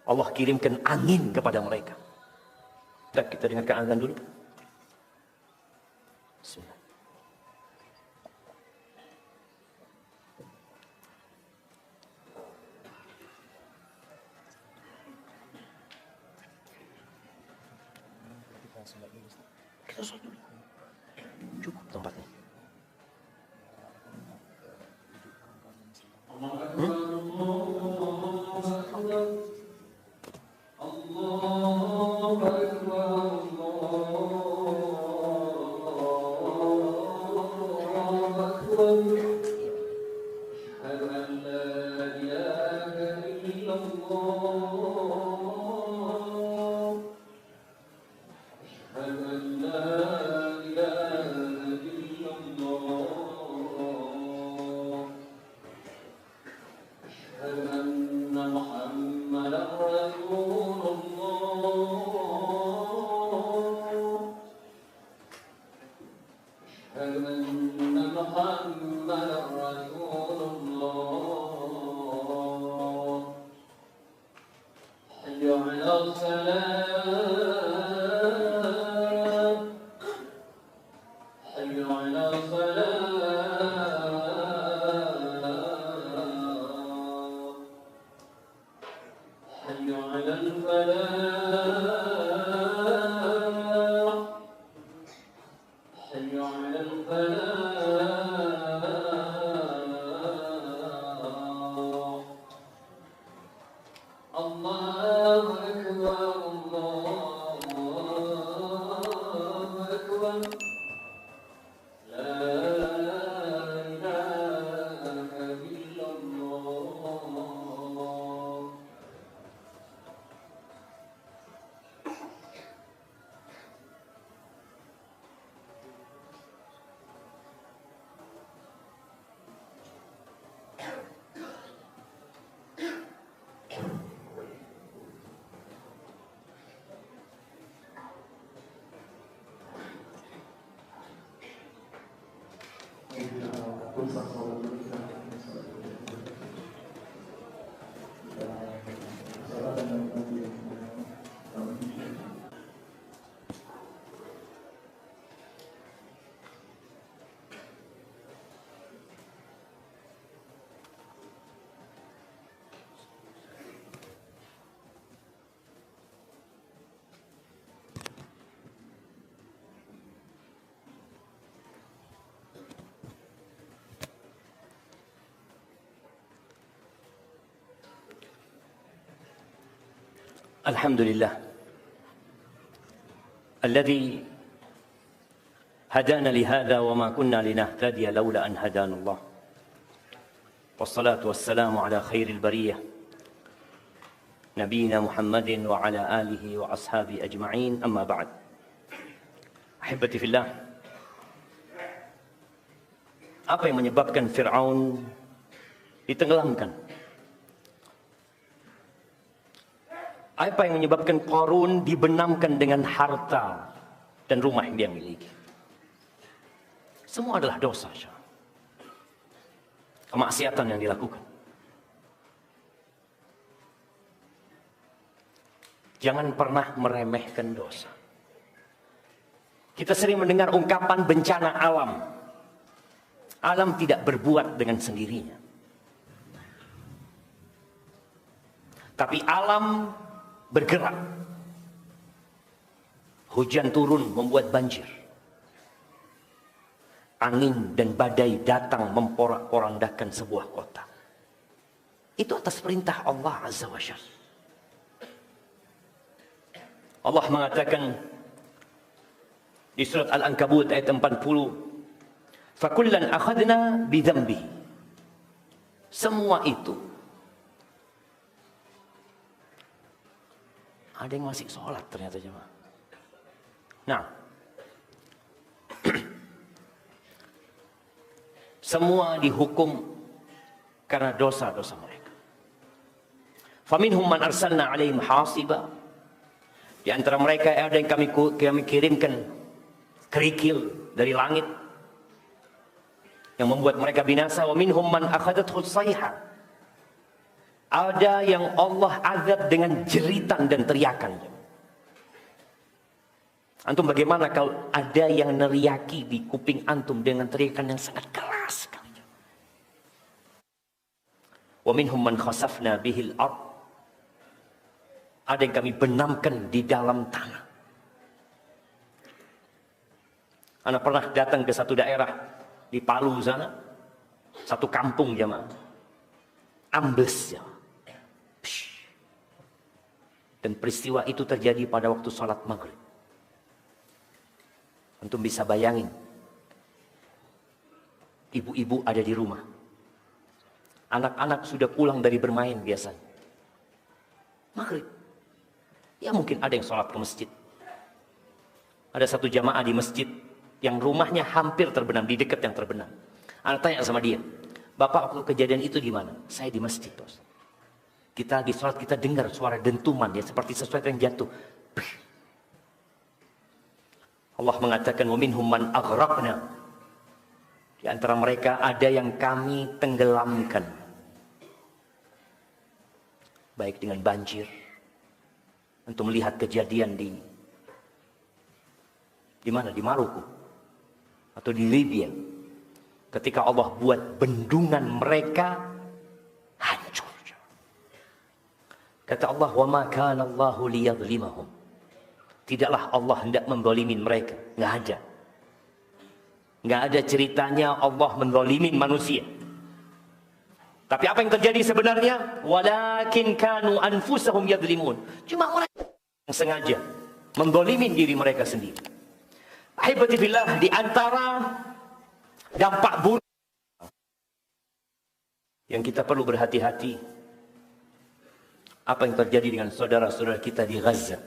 Allah kirimkan angin kepada mereka. Kita dengarkan azan dulu. Bismillah. Kita sholat dulu. Cukup tempatnya. Alhamdulillah alladzi hadana lihadza wa ma kunna linahtadiya laula an hadana Allah. Wassalatu wassalamu ala khairil bariyah nabiyina Muhammadin wa ala alihi wa ashabihi ajma'in, amma ba'd. Ahibati fillah, apa yang menyebabkan Fir'aun ditenggelamkan? Apa yang menyebabkan Qarun dibenamkan dengan harta dan rumah yang dia miliki? Semua adalah dosa, kemaksiatan yang dilakukan. Jangan pernah meremehkan dosa. Kita sering mendengar ungkapan bencana alam. Alam tidak berbuat dengan sendirinya. Tapi alam bergerak. Hujan turun membuat banjir. Angin dan badai datang memporak-porandakan sebuah kota. Itu atas perintah Allah Azza wa Jalla. Allah mengatakan di surat Al-Ankabut ayat 40, "Fakullan akhadna bidzambihi." Semua itu. Ada yang masih sholat ternyata jemaah. Nah, semua dihukum karena dosa-dosa mereka. Faminhum man arsalna alaihim hasiba. Di antara mereka ada yang kami kirimkan kerikil dari langit yang membuat mereka binasa. Wa minhum man akhadathu sayha. Ada yang Allah azab dengan jeritan dan teriakan. Antum bagaimana kalau ada yang neriaki di kuping antum dengan teriakan yang sangat keras sekali. Wa minhum man khasafna bihil ard. Ada yang kami benamkan di dalam tanah. Anak pernah datang ke satu daerah di Palu sana, satu kampung jemaah, ambles ya. Dan peristiwa itu terjadi pada waktu sholat maghrib. Antum bisa bayangin, ibu-ibu ada di rumah, anak-anak sudah pulang dari bermain biasanya, maghrib. Ya mungkin ada yang sholat ke masjid. Ada satu jamaah di masjid yang rumahnya hampir terbenam, di dekat yang terbenam. Anak tanya sama dia, "Bapak, waktu kejadian itu di mana?" "Saya di masjid, Bos. Kita lagi sholat, kita dengar suara dentuman ya, seperti sesuatu yang jatuh." Allah mengatakan, "Wa minhum man aghraqna." Di antara mereka ada yang kami tenggelamkan, baik dengan banjir. Untuk melihat kejadian di mana? Di Maroko atau di Libya. Ketika Allah buat bendungan mereka hancur. Kata Allah, "Wa ma kana Allahu liyadhlimahum." Tidaklah Allah hendak menzalimin mereka. Nggak ada. Nggak ada ceritanya Allah menzalimin manusia. Tapi apa yang terjadi sebenarnya? Walakin kanu anfusahum yadhlimun. Cuma mereka yang sengaja menzalimin diri mereka sendiri. Ahibati billah, di antara dampak buruk yang kita perlu berhati-hati, apa yang terjadi dengan saudara-saudara kita di Gaza.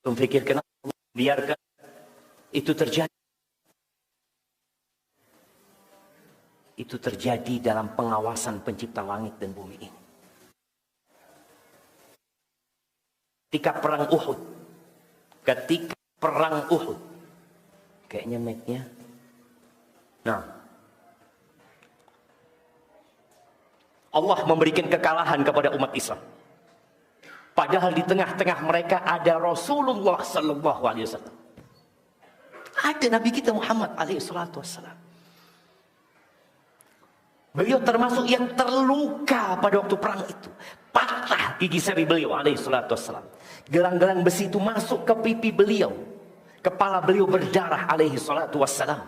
Pikir kenapa Allah biarkan itu terjadi? Itu terjadi dalam pengawasan pencipta langit dan bumi ini. Ketika perang Uhud, kayaknya mic-nya. Nah, Allah memberikan kekalahan kepada umat Islam. Padahal di tengah-tengah mereka ada Rasulullah sallallahu alaihi wasallam. Ada Nabi kita Muhammad alaihi salatu wassalam. Beliau termasuk yang terluka pada waktu perang itu. Patah gigi seri beliau alaihi salatu wassalam. Gelang-gelang besi itu masuk ke pipi beliau. Kepala beliau berdarah alaihi salatu wassalam.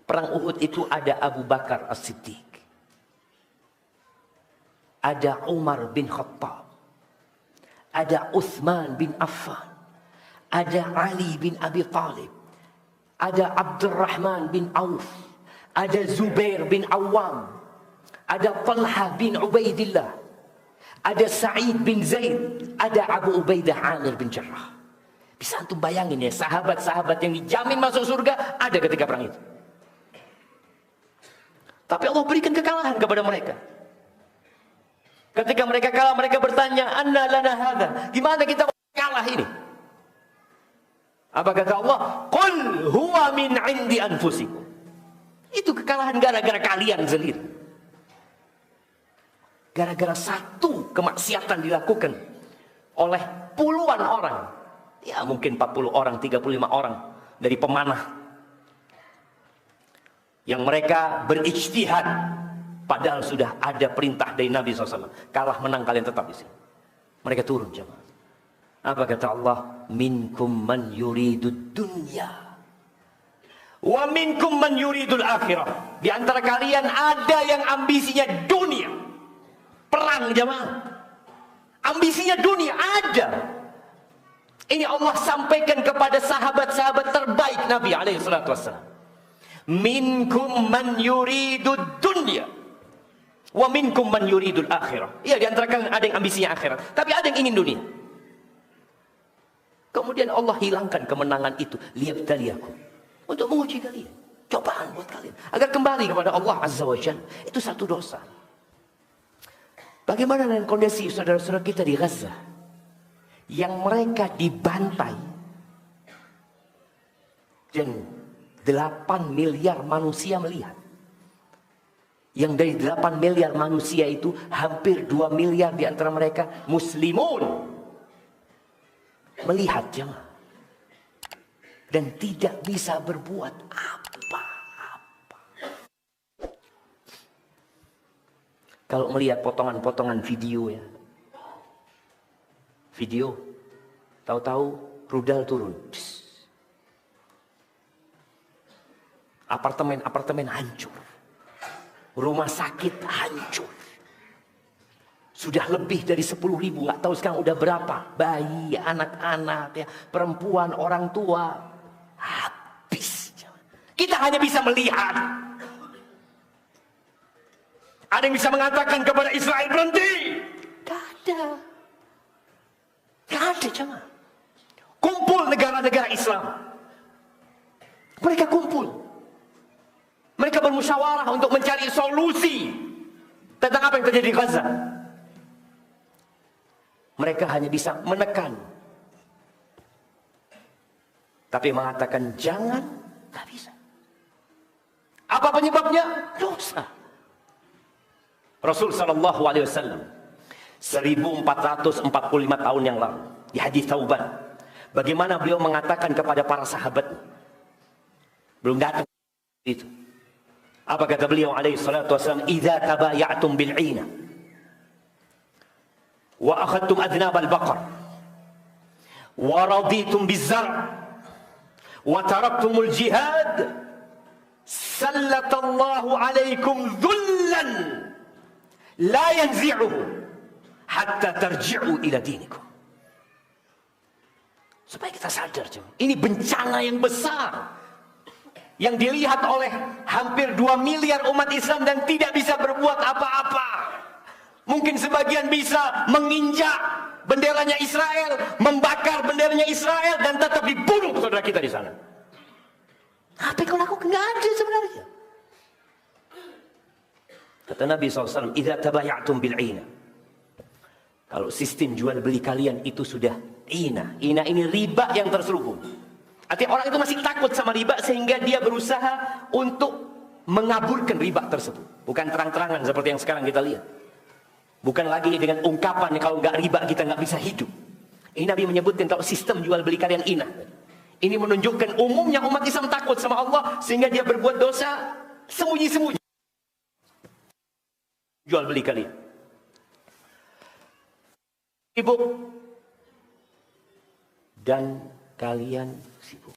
Perang Uhud itu ada Abu Bakar As-Siddiq. Ada Umar bin Khattab. Ada Uthman bin Affan. Ada Ali bin Abi Talib. Ada Abdurrahman bin Auf. Ada Zubair bin Awam. Ada Talha bin Ubaidillah. Ada Sa'id bin Zaid. Ada Abu Ubaidah Amir bin Jarrah. Bisa antum bayangin ya, sahabat-sahabat yang dijamin masuk surga ada ketika perang itu. Tapi Allah berikan kekalahan kepada mereka. Ketika mereka kalah, mereka bertanya, "Anna lana hadha?" Gimana kita kalah ini? Apa kata Allah? "Qul huwa min 'indi anfusikum." Itu kekalahan gara-gara kalian sendiri. Gara-gara satu kemaksiatan dilakukan oleh puluhan orang. Ya mungkin 40 orang, 35 orang dari pemanah. Yang mereka berijtihad Padahal sudah ada perintah dari Nabi SAW. Kalah menang kalian tetap di sini. Mereka turun jemaah. Apa kata Allah? Minkum man yuridud dunya wa minkum man yuridul akhirah. Di antara kalian ada yang ambisinya dunia. Perang jemaah. Ambisinya dunia ada. Ini Allah sampaikan kepada sahabat-sahabat terbaik Nabi SAW. Minkum man yuridud dunya wa minkum man yuridul akhirah. Ya, di antara kalian ada yang ambisinya akhirat, tapi ada yang ingin dunia. Kemudian Allah hilangkan kemenangan itu, liyabtaliyakum, untuk menguji kalian, cobaan buat kalian agar kembali kepada Allah Azza wa Jalla. Itu satu dosa. Bagaimana dengan kondisi saudara-saudara kita di Gaza yang mereka dibantai dan 8 miliar manusia melihat? Yang dari 8 miliar manusia itu hampir 2 miliar di antara mereka muslimun. Melihat jemaah. Dan tidak bisa berbuat apa-apa. Kalau melihat potongan-potongan video ya. Video. Tahu-tahu rudal turun. Apartemen-apartemen hancur. Rumah sakit hancur. Sudah lebih dari 10.000, nggak tahu sekarang udah berapa. Bayi, anak-anak, ya, perempuan, orang tua. Habis. Kita hanya bisa melihat. Ada yang bisa mengatakan kepada Israel berhenti? Gak ada. Gak ada jemaah. Kumpul negara-negara Islam. Mereka kumpul. Mereka bermusyawarah untuk mencari solusi tentang apa yang terjadi di Gaza. Mereka hanya bisa menekan, tapi mengatakan jangan, tak bisa. Apa penyebabnya? Dosa. Rasul sallallahu alaihi wasallam 1445 tahun yang lalu di hadis Tauban, bagaimana beliau mengatakan kepada para sahabat, belum datang itu. Apa kata beliau alaihi salatu wasallam? Idza tabaya'tum bil 'ina wa akhadtum adnab al baqar wa raditum biz zar' wa taraktumul jihad sallatallahu alaikum dhullan la yanzi'uhu hatta tarji'u ila dinikum. Supaya kita sadar, ini bencana yang besar yang dilihat oleh hampir 2 miliar umat Islam dan tidak bisa berbuat apa-apa. Mungkin sebagian bisa menginjak benderanya Israel, membakar benderanya Israel, dan tetap dibunuh saudara kita di sana. Apa yang kau lakukan? Nggak ada sebenarnya. Kata Nabi SAW, idza tabaya'tum bil 'ina. Kalau sistem jual beli kalian itu sudah ina. Ina ini riba yang terselubung. Artinya orang itu masih takut sama riba sehingga dia berusaha untuk mengaburkan riba tersebut. Bukan terang-terangan seperti yang sekarang kita lihat. Bukan lagi dengan ungkapan kalau nggak riba kita nggak bisa hidup. Ini Nabi menyebutkan kalau sistem jual beli kalian ina. Ini menunjukkan umumnya umat Islam takut sama Allah sehingga dia berbuat dosa sembunyi-sembunyi. Jual beli kalian. Sibuk. Dan kalian sibuk.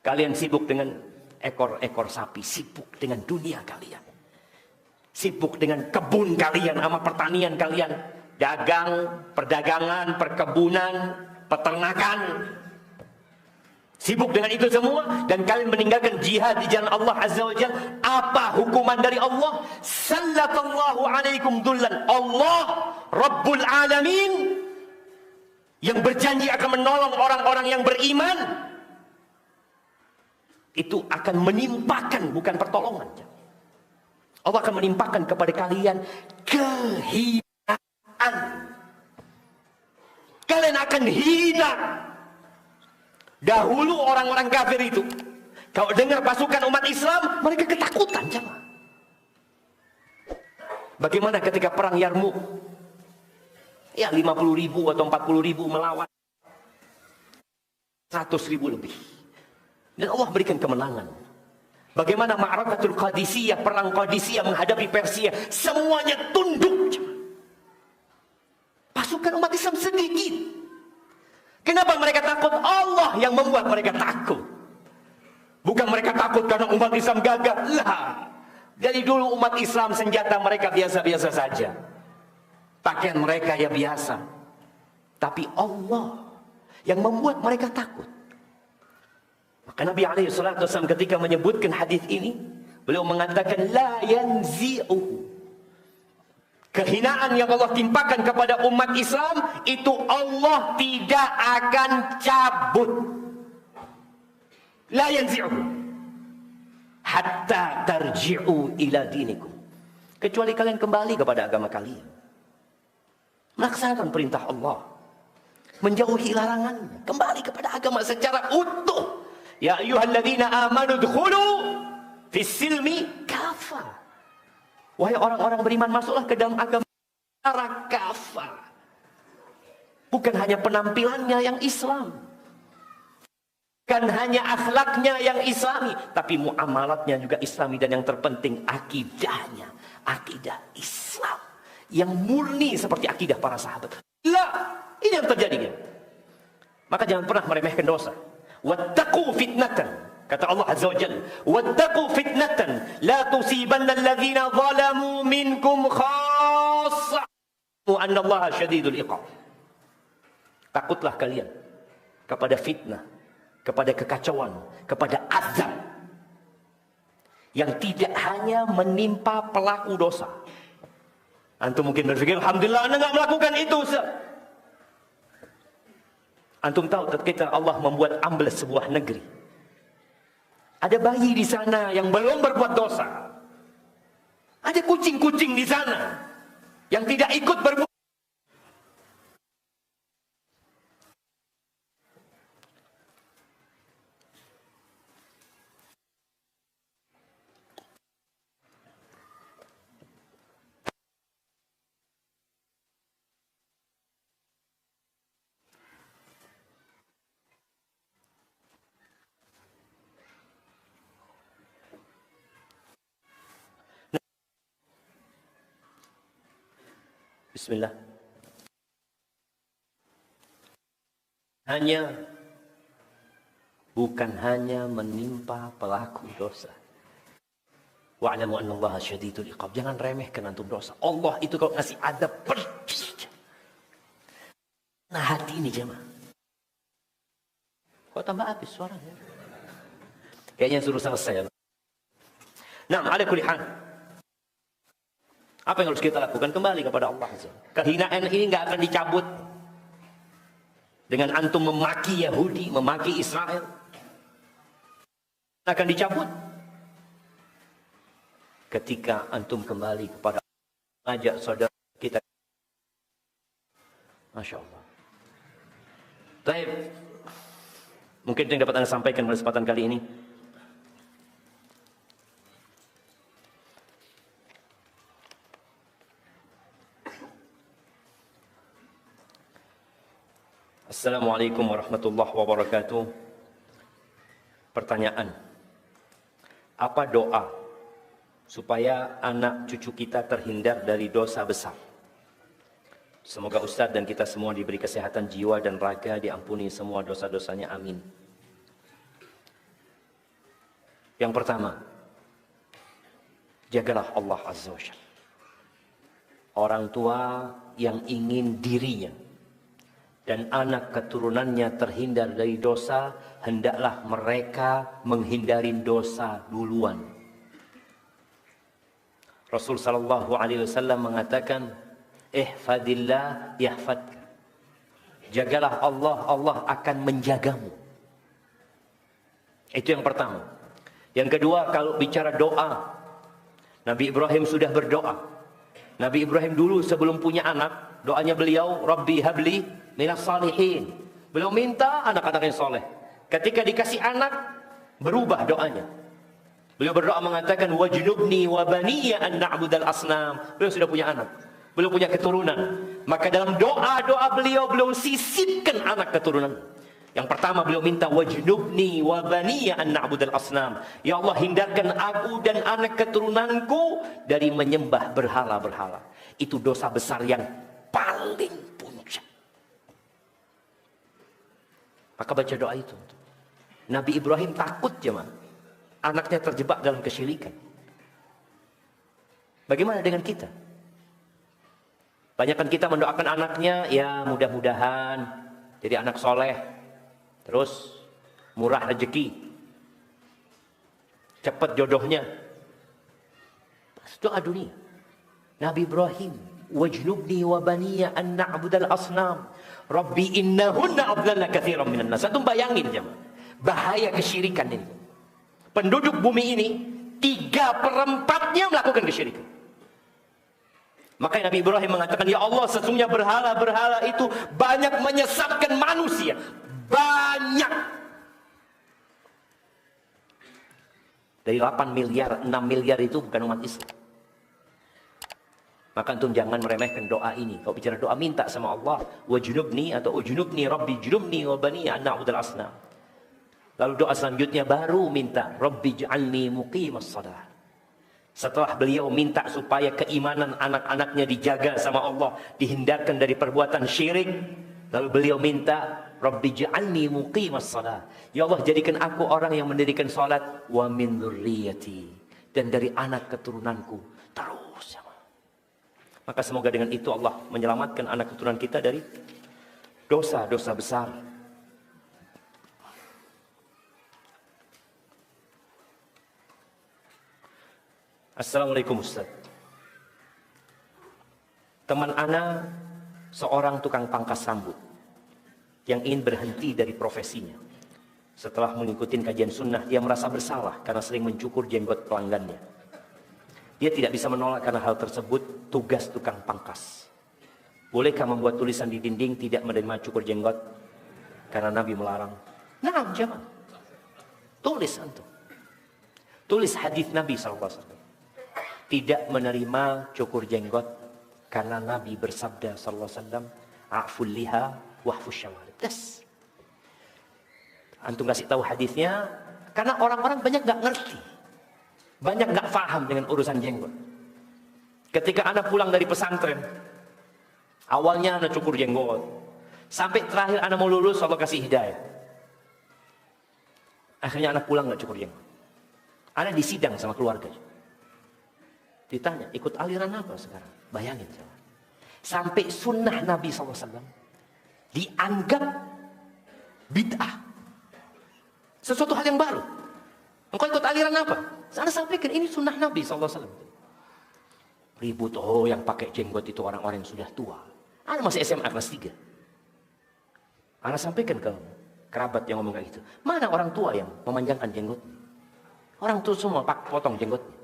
Kalian sibuk dengan ekor-ekor sapi, sibuk dengan dunia kalian. Sibuk dengan kebun kalian, sama pertanian kalian. Dagang, perdagangan, perkebunan, peternakan. Sibuk dengan itu semua. Dan kalian meninggalkan jihad di jalan Allah Azza wa Jalla. Apa hukuman dari Allah? Sallatallahu alaikum dullan. Allah, Rabbul Alamin, yang berjanji akan menolong orang-orang yang beriman, itu akan menimpakan, bukan pertolongan. Allah akan menimpakan kepada kalian kehinaan. Kalian akan hina. Dahulu orang-orang kafir itu, kalau dengar pasukan umat Islam, mereka ketakutan. Bagaimana ketika perang Yarmuk? Ya 50.000 atau 40.000 melawan 100.000 lebih. Dan Allah berikan kemenangan. Bagaimana Ma'rakatul Qadisiyah, perang Qadisiyah menghadapi Persia, semuanya tunduk. Pasukan umat Islam sedikit. Kenapa mereka takut? Allah yang membuat mereka takut. Bukan mereka takut karena umat Islam gagah. Lah. Dari dulu umat Islam senjata mereka biasa-biasa saja. Pakaian mereka ya biasa. Tapi Allah yang membuat mereka takut. Maka Nabi SAW ketika menyebutkan hadis ini, beliau mengatakan la yanzi'u. Kehinaan yang Allah timpakan kepada umat Islam itu Allah tidak akan cabut. La yanzi'u hatta tarji'u ila dinikum. Kecuali kalian kembali kepada agama kalian. Melaksanakan perintah Allah. Menjauhi larangannya. Kembali kepada agama secara utuh. Ya ayyuhalladzina amanu dkhulu fis silmi kafah. Wahai orang-orang beriman, masuklah ke dalam agama secara kafah. Bukan hanya penampilannya yang Islam. Bukan hanya akhlaknya yang Islami, tapi muamalatnya juga Islami, dan yang terpenting akidahnya, akidah Islam yang murni seperti akidah para sahabat. Lah, ini yang terjadi. Maka jangan pernah meremehkan dosa. Wattaqu fitnatan, kata Allah Azza wa Jalla, wattaqu fitnatan la tusibanna alladhina zalamu minkum khassa wa anna Allah syadidul iqab. Takutlah kalian kepada fitnah, kepada kekacauan, kepada azab yang tidak hanya menimpa pelaku dosa. Antum mungkin berpikir, alhamdulillah anda nggak melakukan itu. Antum tahu ketika Allah membuat ambles sebuah negeri, ada bayi di sana yang belum berbuat dosa, ada kucing-kucing di sana yang tidak ikut berbuat. Bismillah. Bukan hanya menimpa pelaku dosa. Wa'lamu anna Allah syadidul iqab. Jangan remehkan antum dosa. Allah itu kalau ngasih adab pergi. Nah hati ini jemaah. Kok tambah habis suaranya? Kayaknya suruh selesai. Nah, ala kulli hal. Apa yang harus kita lakukan? Kembali kepada Allah. Kehinaan ini nggak akan dicabut dengan antum memaki Yahudi, memaki Israel. Akan dicabut ketika antum kembali kepada ajak saudara kita. Masya Allah. Baik. Mungkin yang dapat Anda sampaikan pada kesempatan kali ini. Assalamualaikum warahmatullahi wabarakatuh. Pertanyaan. Apa doa supaya anak cucu kita terhindar dari dosa besar? Semoga Ustadz dan kita semua diberi kesehatan jiwa dan raga, diampuni semua dosa-dosanya, amin. Yang pertama, jagalah Allah Azza wa Jalla. Orang tua yang ingin dirinya dan anak keturunannya terhindar dari dosa, hendaklah mereka menghindari dosa duluan. Rasul sallallahu alaihi wasallam mengatakan, ihfadillah yahfadka. Jagalah Allah, Allah akan menjagamu. Itu yang pertama. Yang kedua, kalau bicara doa, Nabi Ibrahim sudah berdoa. Nabi Ibrahim dulu sebelum punya anak, doanya beliau, Rabbi habli minas salihin. Beliau minta anak-anak yang soleh. Ketika dikasih anak, berubah doanya. Beliau berdoa mengatakan, wajnubni wa baniya an na'budal asnam. Beliau sudah punya anak, beliau punya keturunan. Maka dalam doa-doa beliau sisipkan anak keturunan. Yang pertama beliau minta wajnubni wa baniya an na'budal asnam. Ya Allah, hindarkan aku dan anak keturunanku dari menyembah berhala-berhala. Itu dosa besar yang paling puncak. Maka baca doa itu. Nabi Ibrahim takut jemaah, anaknya terjebak dalam kesyirikan. Bagaimana dengan kita? Banyakkan kita mendoakan anaknya, ya mudah-mudahan jadi anak soleh, terus murah rezeki, cepat jodohnya. Doa dunia. Nabi Ibrahim, wajnubni wa baniya an na'budal asnam, Rabbi innahunna adlalna katsiran minan nas. Antum bayangin jemaah, bahaya kesyirikan ini. Penduduk bumi ini 3/4-nya melakukan kesyirikan. Makanya Nabi Ibrahim mengatakan, ya Allah, sesungguhnya berhala-berhala itu banyak menyesatkan manusia. Banyak. Dari 8 miliar, 6 miliar itu bukan umat Islam. Maka antum jangan meremehkan doa ini. Kalau bicara doa, minta sama Allah, wajnubni atau ujnubni rabbi junubni wa bani an na'budal asnam. Lalu doa selanjutnya baru minta, Rabbi ij'alni muqimas shalah. Setelah beliau minta supaya keimanan anak-anaknya dijaga sama Allah, dihindarkan dari perbuatan syirik, lalu beliau minta, Rabbi ij'alni muqimas shalah. Ya Allah, jadikan aku orang yang mendirikan salat, wa min dzurriyyati, dan dari anak keturunanku terus. Maka semoga dengan itu Allah menyelamatkan anak keturunan kita dari dosa-dosa besar. Assalamualaikum Ustaz. Teman ana seorang tukang pangkas rambut yang ingin berhenti dari profesinya. Setelah mengikuti kajian sunnah, dia merasa bersalah karena sering mencukur jenggot pelanggannya. Dia tidak bisa menolak karena hal tersebut tugas tukang pangkas. Bolehkah membuat tulisan di dinding tidak menerima cukur jenggot? Karena Nabi melarang. Nah, jangan. Tulis antum. Tulis hadis Nabi SAW. Tidak menerima cukur jenggot karena Nabi bersabda SAW, a'ful liha wahfus syawarib. Yes. Antum kasih tahu hadisnya karena orang-orang banyak nggak ngerti. Banyak nggak paham dengan urusan jenggot. Ketika anak pulang dari pesantren, awalnya anak cukur jenggot, sampai terakhir anak mau lulus, Allah kasih hidayah. Akhirnya anak pulang nggak cukur jenggot. Anak disidang sama keluarga. Ditanya, ikut aliran apa sekarang? Bayangin. Sampai sunnah Nabi SAW dianggap bid'ah. Sesuatu hal yang baru. Engkau ikut aliran apa? Saya sampaikan ini sunnah Nabi SAW. Ribut, oh yang pakai jenggot itu orang-orang yang sudah tua. Anak masih SMA kelas 3. Anak sampaikan ke kerabat yang ngomong kayak gitu. Mana orang tua yang memanjangkan jenggot? Orang tua semua potong jenggot.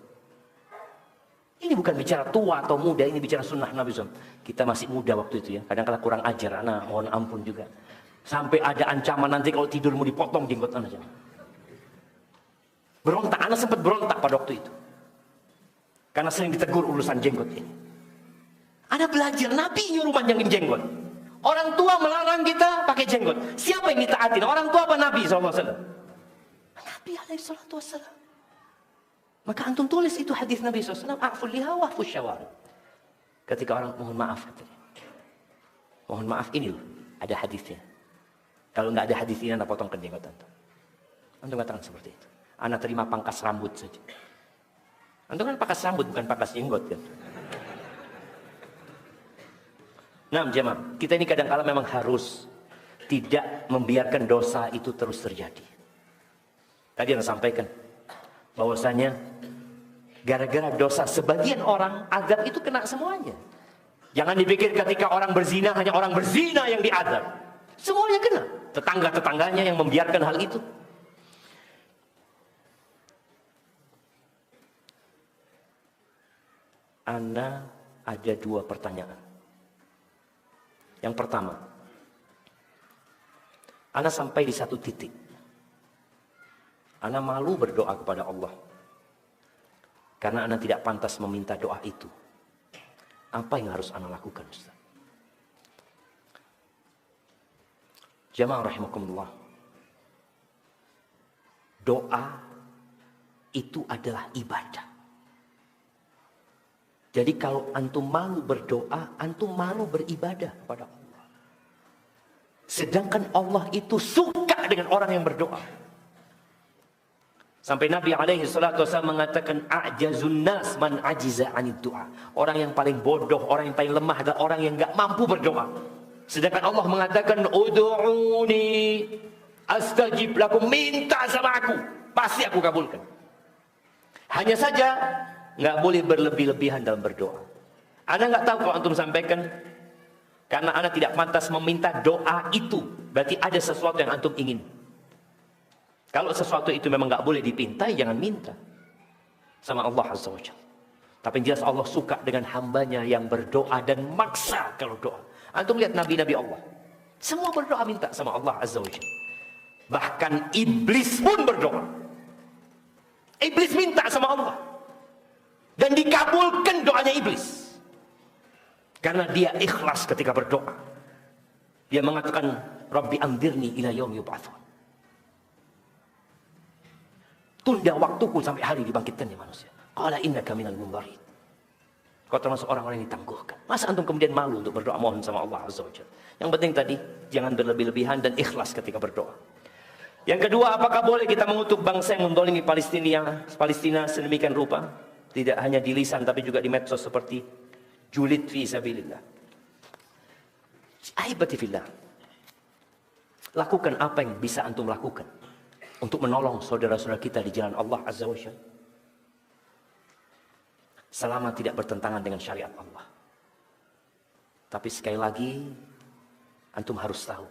Ini bukan bicara tua atau muda, ini bicara sunnah Nabi SAW. Kita masih muda waktu itu ya. Kadang-kadang kurang ajar, anak mohon ampun juga. Sampai ada ancaman nanti kalau tidur mau dipotong jenggot anak. Berontak, anak sempat berontak pada waktu itu. Karena sering ditegur urusan jenggot ini. Anak belajar, Nabi nyuruh manjangin jenggot. Orang tua melarang kita pakai jenggot. Siapa yang ditaatin? Orang tua apa Nabi SAW? Nabi SAW. Maka antum tulis itu hadis Nabi SAW. A'ful liha wahfus syawarib. Ketika orang mohon maaf katanya. Mohon maaf ini loh, ada hadisnya. Kalau nggak ada hadis ini, anda potongkan jenggot antum. Antum katakan seperti itu. Anda terima pangkas rambut saja. Antum kan pangkas rambut, bukan pangkas jenggot kan. Nah, jemaah, kita ini kadang-kala memang harus tidak membiarkan dosa itu terus terjadi. Tadi anda sampaikan bahwasanya gara-gara dosa sebagian orang azab itu kena semuanya. Jangan dipikir ketika orang berzina hanya orang berzina yang diazab. Semuanya kena. Tetangga-tetangganya yang membiarkan hal itu. Anda ada 2 pertanyaan. Yang pertama, Anda sampai di satu titik. Anda malu berdoa kepada Allah. Karena Anda tidak pantas meminta doa itu. Apa yang harus Anda lakukan, Ustaz? Jamaah rahimakumullah. Doa itu adalah ibadah. Jadi kalau antum malu berdoa, antum malu beribadah kepada Allah. Sedangkan Allah itu suka dengan orang yang berdoa. Sampai Nabi alaihi salatu wasallam mengatakan, a'jazun nas man ajiza anid du'a. Orang yang paling bodoh, orang yang paling lemah adalah orang yang enggak mampu berdoa. Sedangkan Allah mengatakan, ud'uni astajib lakum, minta sama aku, pasti aku kabulkan. Hanya saja nggak boleh berlebih-lebihan dalam berdoa. Anda nggak tahu kalau antum sampaikan, karena Anda tidak pantas meminta doa itu, berarti ada sesuatu yang antum ingin. Kalau sesuatu itu memang nggak boleh dipintai, jangan minta sama Allah Azza wa Jalla. Tapi jelas Allah suka dengan hambanya yang berdoa dan maksa kalau doa. Antum lihat nabi-nabi Allah, semua berdoa minta sama Allah Azza wa Jalla. Bahkan iblis pun berdoa. Iblis minta sama Allah. Dan dikabulkan doanya iblis. Karena dia ikhlas ketika berdoa. Dia mengatakan, Rabbi anzirni ila yaumi yub'atsun. Tunda waktuku sampai hari dibangkitkannya manusia. Qala innaka minal munzarin. Kau termasuk orang-orang yang ditangguhkan. Masa antum kemudian malu untuk berdoa mohon sama Allah Azza wa Jalla? Yang penting tadi, jangan berlebih-lebihan dan ikhlas ketika berdoa. Yang kedua, apakah boleh kita mengutuk bangsa yang mendolimi Palestina sedemikian rupa? Tidak hanya di lisan tapi juga di medsos seperti julid fi sabilillah. Ahibati fillah. Lakukan apa yang bisa antum lakukan untuk menolong saudara-saudara kita di jalan Allah Azza wa Jalla. Selama tidak bertentangan dengan syariat Allah. Tapi sekali lagi, antum harus tahu,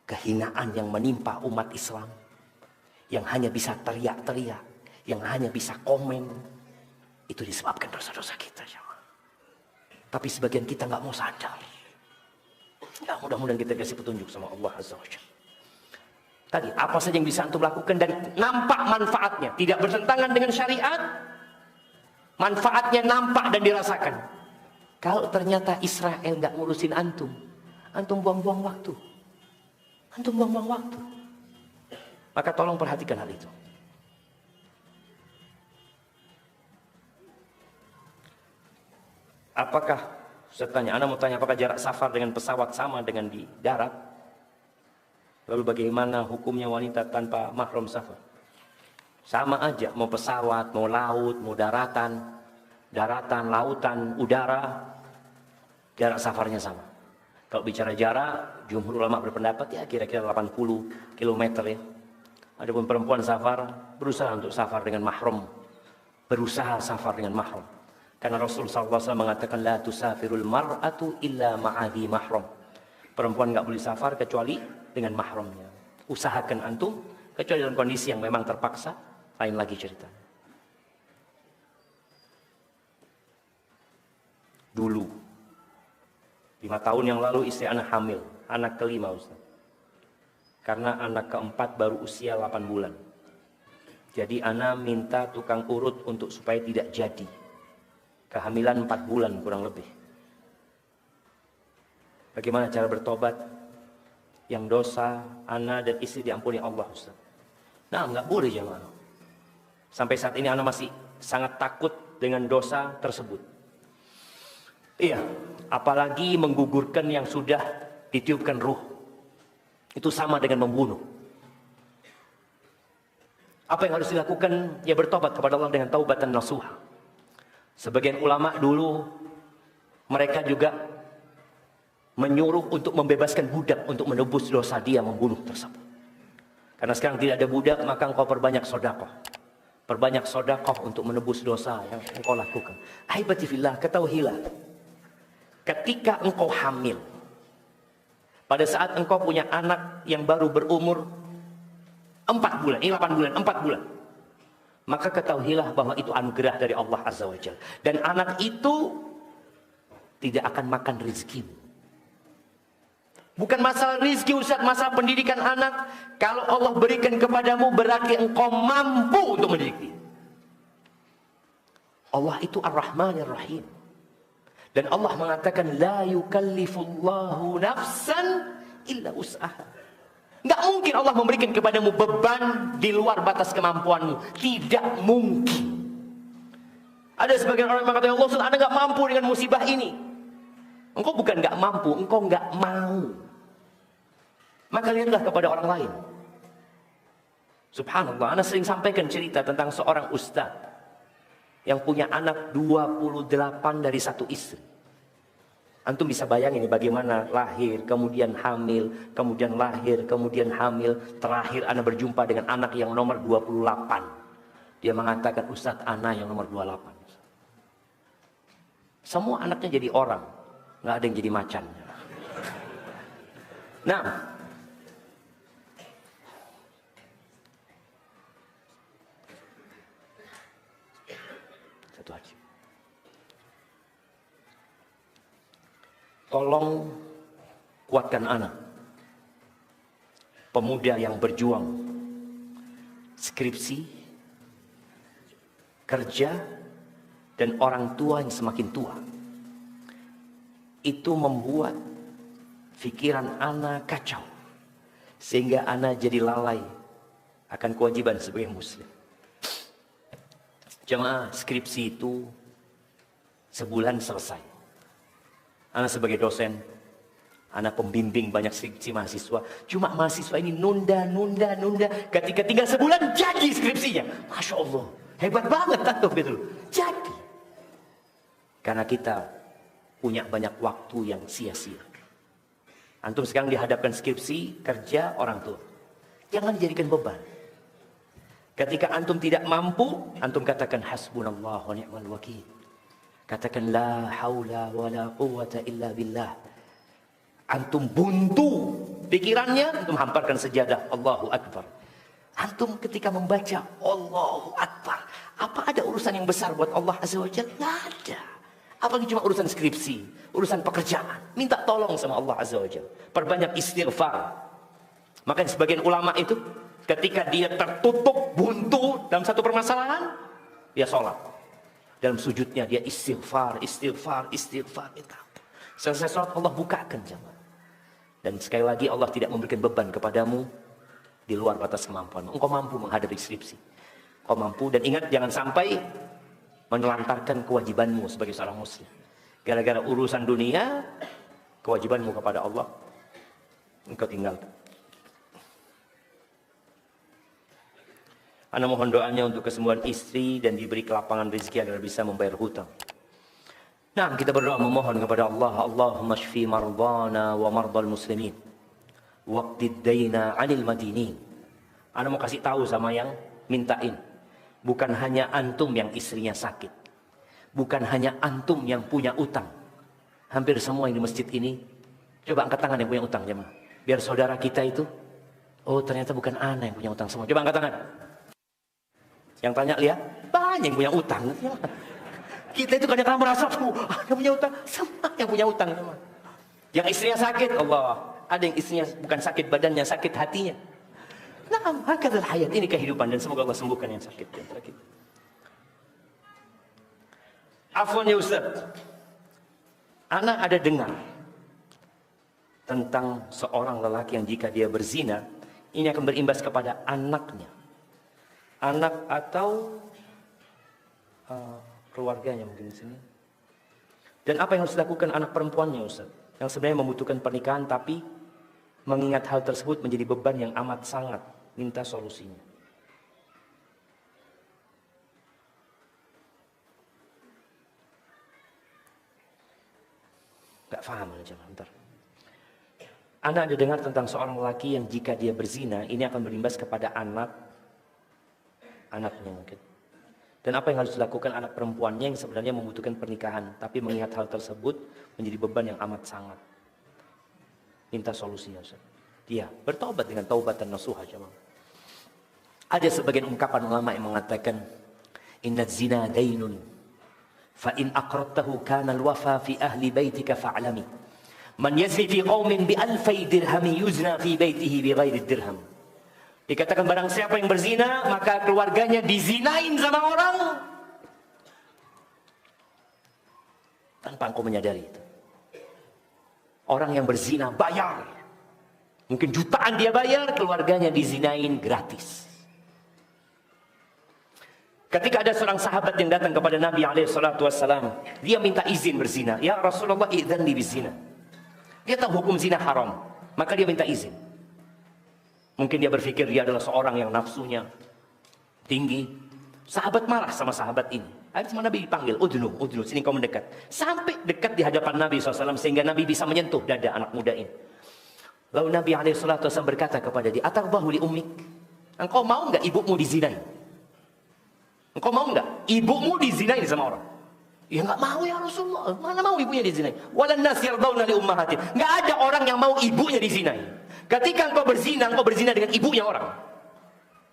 kehinaan yang menimpa umat Islam, yang hanya bisa teriak-teriak, yang hanya bisa komen, itu disebabkan dosa-dosa kita. Tapi sebagian kita nggak mau sadar. Ya, mudah-mudahan kita kasih petunjuk sama Allah Azza wa Jalla. Tadi, apa saja yang bisa antum lakukan dan nampak manfaatnya, tidak bertentangan dengan syariat, manfaatnya nampak dan dirasakan. Kalau ternyata Israel nggak ngurusin antum, antum buang-buang waktu. Antum buang-buang waktu. Maka tolong perhatikan hal itu. Apakah, saya tanya, Anda mau tanya apakah jarak safar dengan pesawat sama dengan di darat? Lalu bagaimana hukumnya wanita tanpa mahram safar? Sama aja, mau pesawat, mau laut, mau daratan, lautan, udara, jarak safarnya sama. Kalau bicara jarak, jumhur ulama berpendapat ya kira-kira 80 km ya. Adapun perempuan safar, berusaha untuk safar dengan mahram. Berusaha safar dengan mahram. Karena Rasulullah SAW mengatakan, la tusafirul mar'atu illa ma'adhi mahram. Perempuan nggak boleh safar kecuali dengan mahramnya. Usahakan antum, kecuali dalam kondisi yang memang terpaksa, lain lagi cerita. Dulu, 5 tahun yang lalu istri anak hamil, anak kelima Ustaz. Karena anak keempat baru usia 8 bulan. Jadi anak minta tukang urut untuk supaya tidak jadi. Kehamilan 4 bulan kurang lebih. Bagaimana cara bertobat? Yang dosa anak dan istri diampuni Allah Ustaz. Nah, nggak boleh jemaah. Sampai saat ini anak masih sangat takut dengan dosa tersebut. Iya, apalagi menggugurkan yang sudah ditiupkan ruh. Itu sama dengan membunuh. Apa yang harus dilakukan? Ya bertobat kepada Allah dengan taubatan nasuha. Sebagian ulama dulu mereka juga menyuruh untuk membebaskan budak untuk menebus dosa dia membunuh tersebut. Karena sekarang tidak ada budak, maka engkau perbanyak sedekah. Perbanyak sedekah untuk menebus dosa yang engkau lakukan. Ahibati fillah, ketahuilah. Ketika engkau hamil, pada saat engkau punya anak yang baru berumur 4 bulan, 8 bulan, 4 bulan. Maka ketahuilah bahwa itu anugerah dari Allah Azza wa Jalla. Dan anak itu tidak akan makan rezekimu. Bukan masalah rezeki Ustaz, masalah pendidikan anak. Kalau Allah berikan kepadamu berarti engkau mampu untuk mendidik dia. Allah itu Ar-Rahman Ar-Rahim. Dan Allah mengatakan la yukallifullahu nafsan illa wus'aha. Nggak mungkin Allah memberikan kepadamu beban di luar batas kemampuanmu. Tidak mungkin. Ada sebagian orang yang mengatakan, Allah, Ustaz, Anda nggak mampu dengan musibah ini. Engkau bukan nggak mampu, engkau nggak mau. Maka lihatlah kepada orang lain. Subhanallah, Anda sering sampaikan cerita tentang seorang ustaz yang punya anak 28 dari satu istri. Antum bisa bayangin bagaimana lahir, kemudian hamil, kemudian lahir, kemudian hamil. Terakhir Anda berjumpa dengan anak yang nomor 28. Dia mengatakan, Ustaz, anak yang nomor 28. Semua anaknya jadi orang, nggak ada yang jadi macan. Nah, satu lagi. Tolong kuatkan anak. Pemuda yang berjuang. Skripsi, kerja, dan orang tua yang semakin tua. Itu membuat pikiran anak kacau. Sehingga anak jadi lalai akan kewajiban sebagai muslim. Jemaah, skripsi itu sebulan selesai. Anak sebagai dosen, anak pembimbing banyak skripsi mahasiswa. Cuma mahasiswa ini nunda. Ketika tinggal sebulan jadi skripsinya. Masya Allah, hebat banget antum gitu. Jadi, karena kita punya banyak waktu yang sia-sia. Antum sekarang dihadapkan skripsi, kerja, orang tua. Jangan dijadikan beban. Ketika antum tidak mampu, antum katakan hasbunallah wa ni'mal wakil. Katakan la haula wa la quwwata illa billah. Antum buntu pikirannya, antum hamparkan sejadah, Allahu Akbar. Antum ketika membaca Allahu Akbar, apa ada urusan yang besar buat Allah Azza wa Jalla? Nggak ada. Apalagi cuma urusan skripsi, urusan pekerjaan. Minta tolong sama Allah Azza wa Jalla. Perbanyak istighfar. Makanya sebagian ulama itu ketika dia tertutup buntu dalam satu permasalahan, dia sholat. Dalam sujudnya dia istighfar. Minta. Selesai sholat Allah bukakan jemaah. Dan sekali lagi Allah tidak memberikan beban kepadamu di luar batas kemampuan. Engkau mampu menghadapi skripsi. Engkau mampu, dan ingat jangan sampai menelantarkan kewajibanmu sebagai seorang muslim. Gara-gara urusan dunia, kewajibanmu kepada Allah engkau tinggalkan. Ana mohon doanya untuk kesembuhan istri dan diberi kelapangan rezeki agar bisa membayar hutang. Nah, kita berdoa memohon kepada Allah, Allahumma shfi mardana wa mardal muslimin. Waqdid daina 'anil madinin. Ana mau kasih tahu sama yang mintain. Bukan hanya antum yang istrinya sakit. Bukan hanya antum yang punya utang. Hampir semua yang di masjid ini, coba angkat tangan yang punya utang jemaah. Biar saudara kita itu, oh ternyata bukan ana yang punya utang semua. Coba angkat tangan. Yang tanya lihat, banyak yang punya utang. Kita itu kadang-kadang merasa, yang punya utang, semua yang punya utang. Yang istrinya sakit, Allah. Ada yang istrinya bukan sakit badannya, sakit hatinya. Nah, hakadzal hayat, ini kehidupan, dan semoga Allah sembuhkan yang sakit di antara kita. Afwan ya Ustaz. Anak ada dengar tentang seorang lelaki yang jika dia berzina, ini akan berimbas kepada anaknya. Anak atau keluarganya mungkin di sini. Dan apa yang harus dilakukan anak perempuannya Ustaz? Yang sebenarnya membutuhkan pernikahan tapi mengingat hal tersebut menjadi beban yang amat sangat. Minta solusinya. Gak paham aja bentar. Anda ada dengar tentang seorang lelaki yang jika dia berzina, ini akan berimbas kepada anaknya mungkin. Dan apa yang harus dilakukan anak perempuannya yang sebenarnya membutuhkan pernikahan, tapi mengingat hal tersebut menjadi beban yang amat sangat. Minta solusinya Ustaz. Dia bertobat dengan taubatan nasuha jemaah. Ada sebagian ungkapan ulama yang mengatakan, inna zina dainun, fa in aqradtahu kana alwafa fi ahli baitika fa'lami. Man yazni fi qaumin bi alfai dirhami yuzna fi baitihi bi ghairi dirham. Dikatakan barang siapa yang berzina, maka keluarganya dizinain sama orang tanpa engkau menyadari itu. Orang yang berzina bayar Mungkin jutaan dia bayar, keluarganya dizinain gratis. Ketika ada seorang sahabat yang datang kepada Nabi SAW, dia minta izin berzina. Ya Rasulullah, idzan li bizina. Dia tahu hukum zina haram, maka dia minta izin. Mungkin dia berpikir dia adalah seorang yang nafsunya tinggi. Sahabat marah sama sahabat ini. Akhirnya Nabi dipanggil, udnu, sini kau mendekat. Sampai dekat di hadapan Nabi SAW, sehingga Nabi bisa menyentuh dada anak muda ini. Lalu Nabi SAW berkata kepada dia, atarbahu li ummik, engkau mau nggak ibumu dizinai? Engkau mau nggak ibumu dizinai sama orang? Ya nggak mau ya Rasulullah, mana mau ibunya dizinai? Walan nas yardawna li ummahatin. Nggak ada orang yang mau ibunya dizinai. Ketika engkau berzina dengan ibunya orang.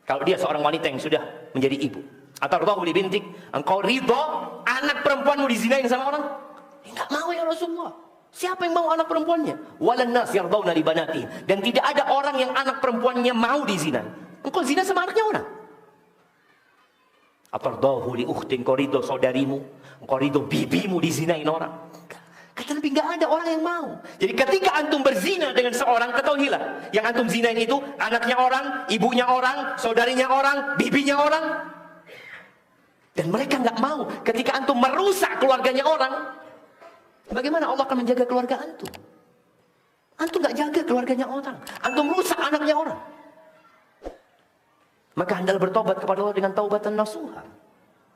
Kalau dia seorang wanita yang sudah menjadi ibu. Atardahu li bintik, engkau ridho anak perempuanmu dizinain sama orang? Ya nggak mau ya Rasulullah. Siapa yang mau anak perempuannya? Walan nas yardawna li banati. Dan tidak ada orang yang anak perempuannya mau dizinai. Engkau zina sama anaknya orang. Atardahu li ukhtin, engkau ridho saudarimu, engkau ridho bibimu dizinain orang. Kata Nabi, nggak ada orang yang mau. Jadi ketika antum berzina dengan seorang, ketahuilah, yang antum zinain itu anaknya orang, ibunya orang, saudarinya orang, bibinya orang. Dan mereka nggak mau. Ketika antum merusak keluarganya orang, bagaimana Allah akan menjaga keluarga antum? Antum nggak jaga keluarganya orang, antum rusak anaknya orang. Maka hendaklah bertobat kepada Allah dengan taubatan nasuha.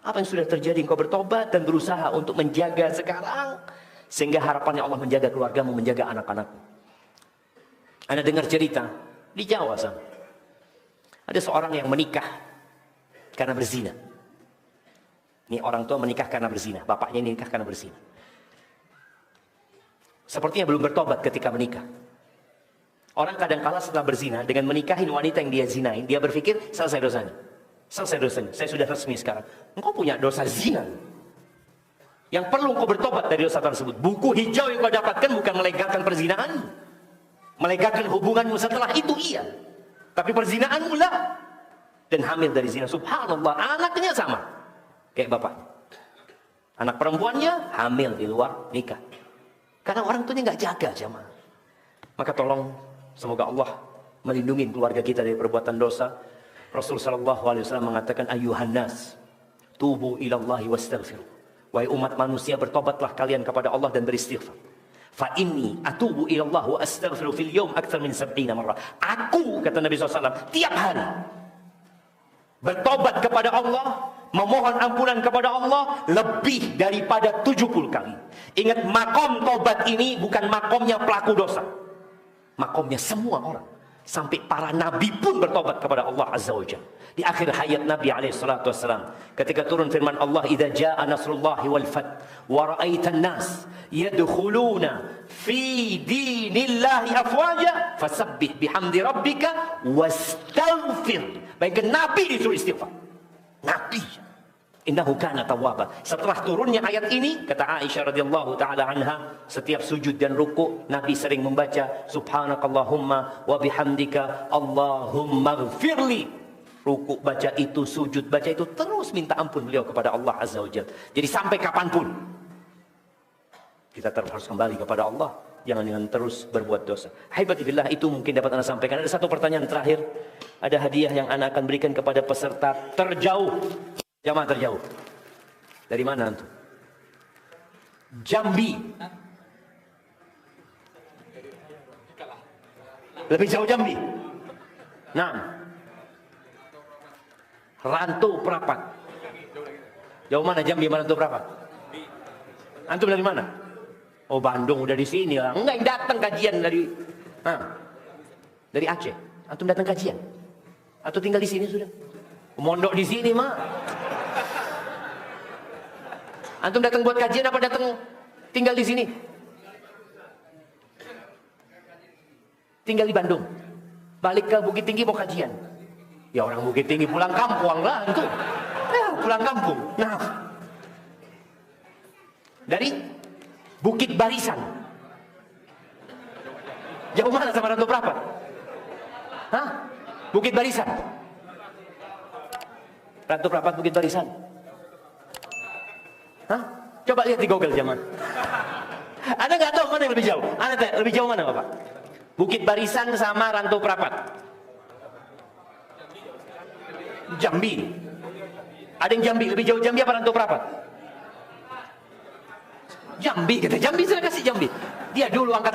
Apa yang sudah terjadi, engkau bertobat dan berusaha untuk menjaga sekarang, sehingga harapannya Allah menjaga keluargamu, menjaga anak-anakmu. Anda dengar cerita di Jawa sana, ada seorang yang menikah karena berzina. Ini orang tua menikah karena berzina, bapaknya menikah karena berzina. Sepertinya belum bertobat ketika menikah. Orang kadang-kala setelah berzina dengan menikahin wanita yang dia zinain, dia berpikir selesai dosanya. Selesai dosanya, saya sudah resmi sekarang. Engkau punya dosa zina. Yang perlu engkau bertobat dari dosa tersebut. Buku hijau yang kau dapatkan bukan melegakan perzinaanmu. Melegakan hubunganmu setelah itu iya. Tapi perzinaanmu lah. Dan hamil dari zina. Subhanallah, anaknya sama. Kayak bapak. Anak perempuannya hamil di luar nikah. Karena orang tuanya nggak jaga jamaah. Maka tolong, semoga Allah melindungi keluarga kita dari perbuatan dosa. Rasul sallallahu alaihi wasallam mengatakan, ayuhan nas, tubu ilallahi wastaghfiru. Wahai umat manusia, bertobatlah kalian kepada Allah dan beristighfar. Fa inni atubu ilallah wa astaghfiru fil yawm akthar min 70 marrah. Aku, kata Nabi SAW, tiap hari bertobat kepada Allah, memohon ampunan kepada Allah lebih daripada 70 kali. Ingat, makom tobat ini bukan makomnya pelaku dosa. Makomnya semua orang. Sampai para nabi pun bertobat kepada Allah Azza wa Jalla. Di akhir hayat Nabi SAW, ketika turun firman Allah, idza jaa nasrullahi wal fath wa ra'aitan nas yadkhuluna fi dinillahi afwaja fasabbih bihamdi rabbika wastaghfir. Baik, nabi disuruh istighfar. Nabi. Innahu kana tawwaba. Setelah turunnya ayat ini, kata Aisyah radhiyallahu taala anha, setiap sujud dan ruku Nabi sering membaca subhanakallahumma wa bihamdika Allahumma ighfirli. Ruku baca itu, sujud baca itu, terus minta ampun beliau kepada Allah Azza wa Jalla. Jadi sampai kapanpun kita harus kembali kepada Allah, jangan terus berbuat dosa. Haibati billah, itu mungkin dapat Anda sampaikan. Ada satu pertanyaan terakhir. Ada hadiah yang Anda akan berikan kepada peserta terjauh. Jamaah terjauh. Dari mana antum? Jambi. Lebih jauh Jambi. Nah. Rantau Prapat. Jauh mana Jambi, Rantau Prapat? Antum dari mana? Oh, Bandung, udah di sini lah. Enggak, yang datang kajian dari Aceh. Antum datang kajian? Atau tinggal di sini sudah? Mondok di sini mah. Antum datang buat kajian apa datang tinggal di sini? Tinggal di Bandung. Balik ke Bukit Tinggi mau kajian. Ya orang Bukit Tinggi pulang kampung lah itu. Ya, pulang kampung. Nah. Dari Bukit Barisan. Jauh mana sama Rantau Prapat? Hah? Bukit Barisan. Rantau Prapat Bukit Barisan. Hah? Coba lihat di Google zaman. Anda nggak tahu mana yang lebih jauh? Anda lebih jauh mana Bapak? Bukit Barisan sama Rantau Prapat. Jambi. Ada yang Jambi, lebih jauh Jambi apa Rantau Prapat? Jambi, kita Jambi, saya kasih Jambi. Dia dulu angkat